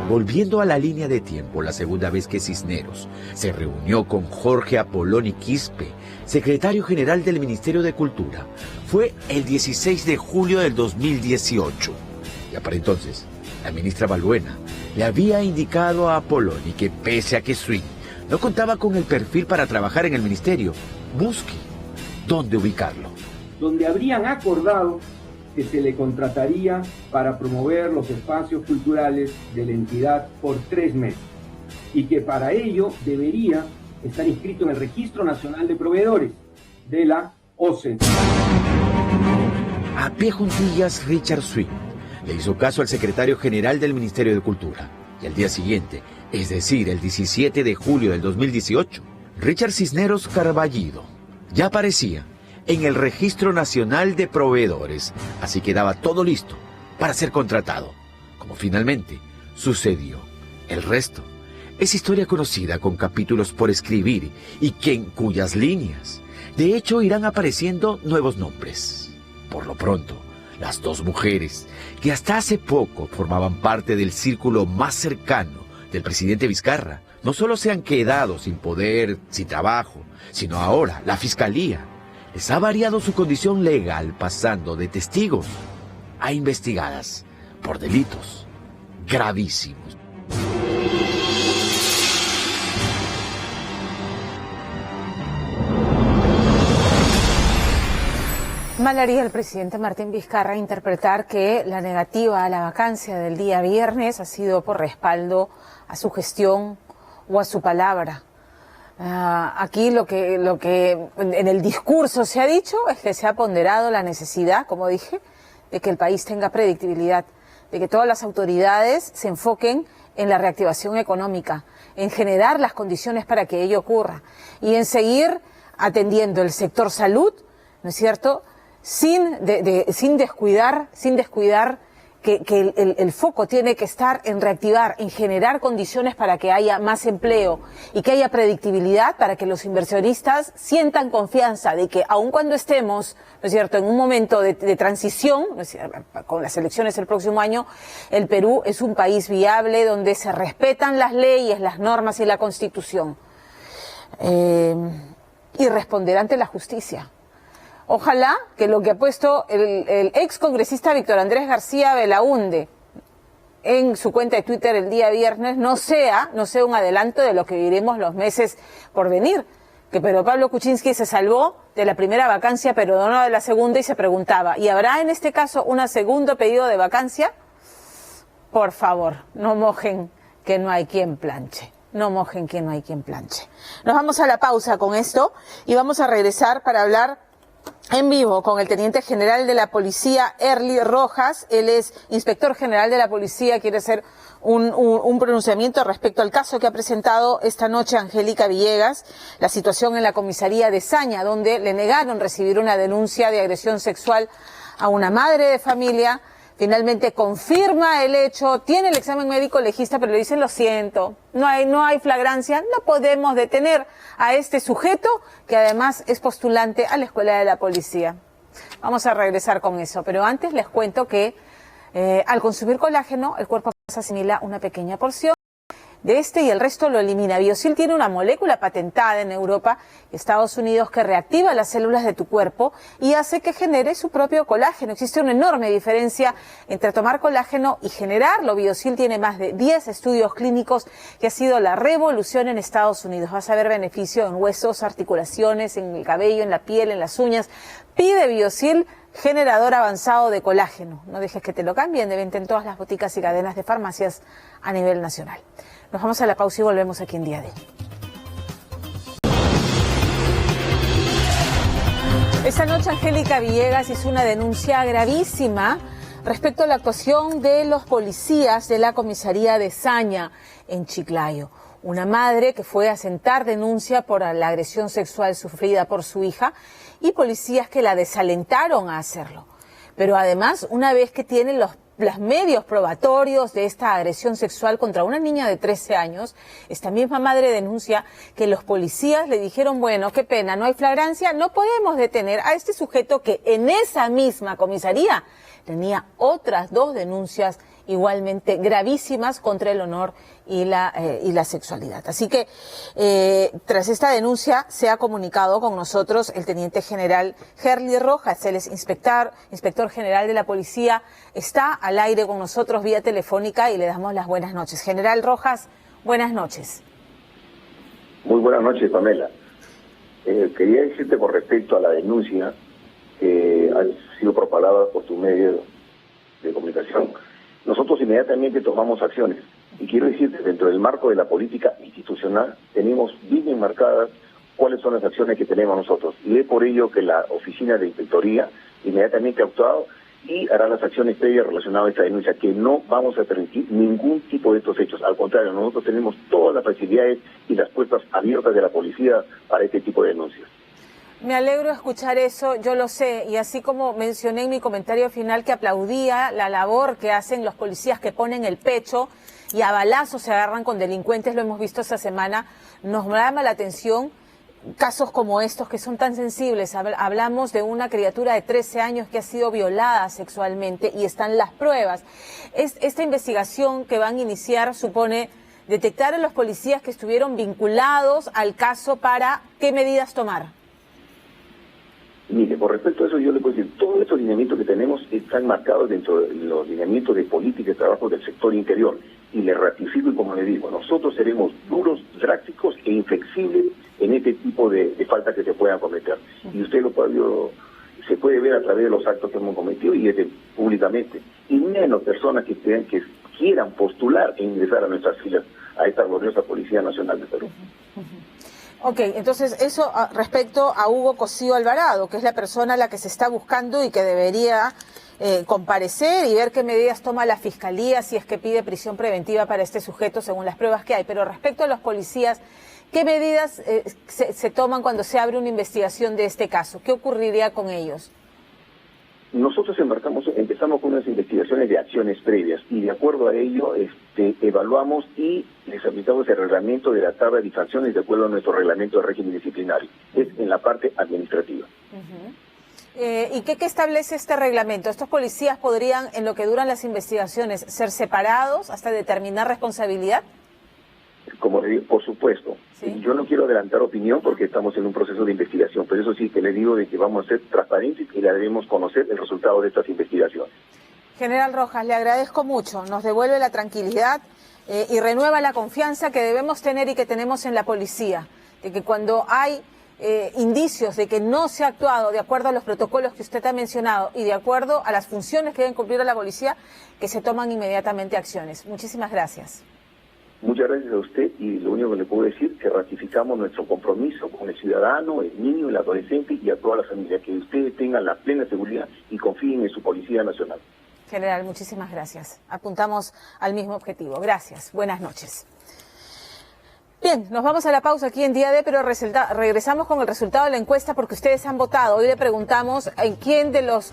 Speaker 8: Volviendo a la línea de tiempo, la segunda vez que Cisneros se reunió con Jorge Apoloni Quispe, secretario general del Ministerio de Cultura, fue el 16 de julio del 2018. Ya para entonces, la ministra Balbuena le había indicado a Apoloni que pese a que Swing no contaba con el perfil para trabajar en el ministerio, busque dónde ubicarlo.
Speaker 12: Donde habrían acordado que se le contrataría para promover los espacios culturales de la entidad por 3 meses y que para ello debería estar inscrito en el Registro Nacional de Proveedores de la OCE.
Speaker 8: A pie juntillas, Richard Swing le hizo caso al secretario general del Ministerio de Cultura y al día siguiente, es decir, el 17 de julio del 2018, Richard Cisneros Carballido ya aparecía en el Registro Nacional de Proveedores, así quedaba todo listo para ser contratado, como finalmente sucedió. El resto es historia conocida con capítulos por escribir y cuyas líneas, de hecho, irán apareciendo nuevos nombres. Por lo pronto, las dos mujeres que hasta hace poco formaban parte del círculo más cercano del presidente Vizcarra, no solo se han quedado sin poder, sin trabajo, sino ahora la Fiscalía les ha variado su condición legal pasando de testigos a investigadas por delitos gravísimos.
Speaker 1: Mal haría el presidente Martín Vizcarra interpretar que la negativa a la vacancia del día viernes ha sido por respaldo a su gestión o a su palabra. Aquí lo que en el discurso se ha dicho es que se ha ponderado la necesidad, como dije, de que el país tenga predictibilidad, de que todas las autoridades se enfoquen en la reactivación económica, en generar las condiciones para que ello ocurra y en seguir atendiendo el sector salud, ¿no es cierto?, sin descuidar que el foco tiene que estar en reactivar, en generar condiciones para que haya más empleo y que haya predictibilidad para que los inversionistas sientan confianza de que aun cuando estemos, ¿no es cierto?, en un momento de transición, ¿no es cierto?, con las elecciones el próximo año, el Perú es un país viable donde se respetan las leyes, las normas y la Constitución. Y responder ante la justicia. Ojalá que lo que ha puesto el ex congresista Víctor Andrés García Belaúnde en su cuenta de Twitter el día viernes no sea un adelanto de lo que viviremos los meses por venir. Que Pedro Pablo Kuczynski se salvó de la primera vacancia, pero no de la segunda, y se preguntaba, ¿y habrá en este caso un segundo pedido de vacancia? Por favor, no mojen que no hay quien planche. No mojen que no hay quien planche. Nos vamos a la pausa con esto y vamos a regresar para hablar en vivo con el teniente general de la policía, Erly Rojas. Él es inspector general de la policía, quiere hacer un pronunciamiento respecto al caso que ha presentado esta noche Angélica Villegas, la situación en la comisaría de Saña, donde le negaron recibir una denuncia de agresión sexual a una madre de familia. Finalmente confirma el hecho, tiene el examen médico legista, pero le dicen: lo siento, no hay flagrancia, no podemos detener a este sujeto que además es postulante a la escuela de la policía. Vamos a regresar con eso, pero antes les cuento que al consumir colágeno el cuerpo asimila una pequeña porción de este y el resto lo elimina. Biosil tiene una molécula patentada en Europa y Estados Unidos que reactiva las células de tu cuerpo y hace que genere su propio colágeno. Existe una enorme diferencia entre tomar colágeno y generarlo. Biosil tiene más de 10 estudios clínicos que ha sido la revolución en Estados Unidos. Vas a ver beneficio en huesos, articulaciones, en el cabello, en la piel, en las uñas. Pide Biosil, generador avanzado de colágeno. No dejes que te lo cambien, de venta en todas las boticas y cadenas de farmacias a nivel nacional. Nos vamos a la pausa y volvemos aquí en Día D. Esta noche Angélica Villegas hizo una denuncia gravísima respecto a la actuación de los policías de la comisaría de Saña en Chiclayo. Una madre que fue a sentar denuncia por la agresión sexual sufrida por su hija y policías que la desalentaron a hacerlo. Pero además, una vez que tienen los medios probatorios de esta agresión sexual contra una niña de 13 años, esta misma madre denuncia que los policías le dijeron: bueno, qué pena, no hay flagrancia, no podemos detener a este sujeto que en esa misma comisaría tenía otras 2 denuncias igualmente gravísimas contra el honor y la sexualidad. Así que tras esta denuncia se ha comunicado con nosotros el teniente general Erly Rojas. Él es inspector general de la policía, está al aire con nosotros vía telefónica y le damos las buenas noches. General Rojas, buenas noches.
Speaker 3: Muy buenas noches, Pamela. Quería decirte con respecto a la denuncia que ha sido propagada por tu medio de comunicación. Nosotros inmediatamente tomamos acciones y quiero decirte, dentro del marco de la política institucional tenemos bien enmarcadas cuáles son las acciones que tenemos nosotros, y es por ello que la oficina de inspectoría inmediatamente ha actuado y hará las acciones previas relacionadas a esta denuncia, que no vamos a permitir ningún tipo de estos hechos. Al contrario, nosotros tenemos todas las facilidades y las puertas abiertas de la policía para este tipo de denuncias.
Speaker 1: Me alegro de escuchar eso, yo lo sé, y así como mencioné en mi comentario final que aplaudía la labor que hacen los policías que ponen el pecho y a balazos se agarran con delincuentes, lo hemos visto esta semana, nos llama la atención casos como estos que son tan sensibles. Hablamos de una criatura de 13 años que ha sido violada sexualmente y están las pruebas. Esta investigación que van a iniciar supone detectar a los policías que estuvieron vinculados al caso para qué medidas tomar.
Speaker 3: Mire, con respecto a eso yo le puedo decir, todos estos lineamientos que tenemos están marcados dentro de los lineamientos de política y trabajo del sector interior. Y le ratifico y como le digo, nosotros seremos duros, drásticos e inflexibles en este tipo de faltas que se puedan cometer. Y usted se puede ver a través de los actos que hemos cometido y públicamente. Y menos personas que quieran postular e ingresar a nuestras filas, a esta gloriosa Policía Nacional de Perú.
Speaker 1: Ok, entonces eso respecto a Hugo Cosío Alvarado, que es la persona a la que se está buscando y que debería comparecer y ver qué medidas toma la Fiscalía si es que pide prisión preventiva para este sujeto según las pruebas que hay. Pero respecto a los policías, ¿qué medidas se toman cuando se abre una investigación de este caso? ¿Qué ocurriría con ellos?
Speaker 3: Nosotros empezamos con unas investigaciones de acciones previas y de acuerdo a ello evaluamos y les aplicamos el reglamento de la tabla de infracciones de acuerdo a nuestro reglamento de régimen disciplinario. Es en la parte administrativa.
Speaker 1: ¿Y qué establece este reglamento? ¿Estos policías podrían, en lo que duran las investigaciones, ser separados hasta determinar responsabilidad?
Speaker 3: Como le digo, por supuesto. ¿Sí? Yo no quiero adelantar opinión porque estamos en un proceso de investigación, pero eso sí que le digo de que vamos a ser transparentes y le debemos conocer el resultado de estas investigaciones.
Speaker 1: General Rojas, le agradezco mucho, nos devuelve la tranquilidad y renueva la confianza que debemos tener y que tenemos en la policía, de que cuando hay indicios de que no se ha actuado de acuerdo a los protocolos que usted ha mencionado y de acuerdo a las funciones que deben cumplir a la policía, que se toman inmediatamente acciones. Muchísimas gracias.
Speaker 3: Muchas gracias a usted y lo único que le puedo decir es que ratificamos nuestro compromiso con el ciudadano, el niño, el adolescente y a toda la familia, que ustedes tengan la plena seguridad y confíen en su Policía Nacional.
Speaker 1: General, muchísimas gracias. Apuntamos al mismo objetivo. Gracias. Buenas noches. Bien, nos vamos a la pausa aquí en Día D, pero regresamos con el resultado de la encuesta porque ustedes han votado. Hoy le preguntamos en quién de los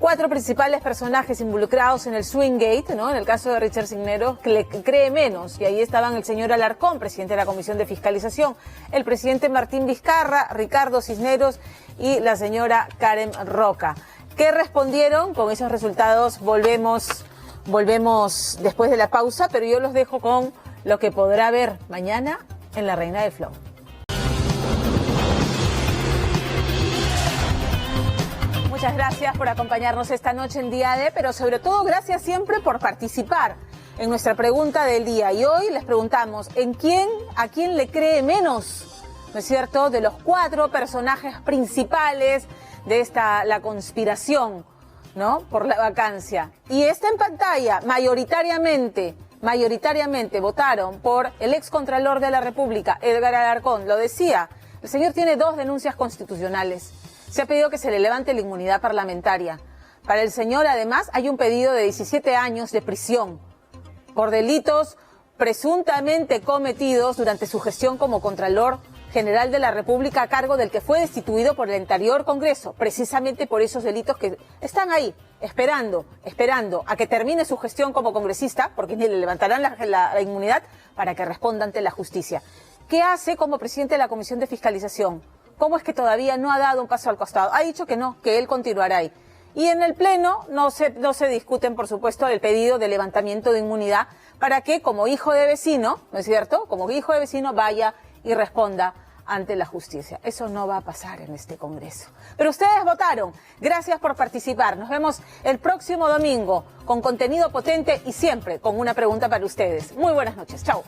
Speaker 1: 4 principales personajes involucrados en el Swinggate, ¿no? En el caso de Richard Cisneros, que le cree menos. Y ahí estaban el señor Alarcón, presidente de la Comisión de Fiscalización, el presidente Martín Vizcarra, Ricardo Cisneros y la señora Karen Roca. ¿Qué respondieron? Con esos resultados volvemos después de la pausa, pero yo los dejo con lo que podrá ver mañana en La Reina del Flow. Muchas gracias por acompañarnos esta noche en Día D, pero sobre todo gracias siempre por participar en nuestra pregunta del día. Y hoy les preguntamos, ¿a quién le cree menos? ¿No es cierto? De los 4 personajes principales de la conspiración, ¿no? Por la vacancia. Y está en pantalla, mayoritariamente votaron por el excontralor de la República, Edgar Alarcón. Lo decía, el señor tiene 2 denuncias constitucionales. Se ha pedido que se le levante la inmunidad parlamentaria. Para el señor, además, hay un pedido de 17 años de prisión por delitos presuntamente cometidos durante su gestión como Contralor General de la República, a cargo del que fue destituido por el anterior Congreso, precisamente por esos delitos que están ahí, esperando a que termine su gestión como congresista, porque le levantarán la inmunidad para que responda ante la justicia. ¿Qué hace como presidente de la Comisión de Fiscalización? ¿Cómo es que todavía no ha dado un paso al costado? Ha dicho que no, que él continuará ahí. Y en el Pleno no se discuten, por supuesto, el pedido de levantamiento de inmunidad para que, como hijo de vecino, ¿no es cierto?, como hijo de vecino vaya y responda ante la justicia. Eso no va a pasar en este Congreso. Pero ustedes votaron. Gracias por participar. Nos vemos el próximo domingo con contenido potente y siempre con una pregunta para ustedes. Muy buenas noches. Chao.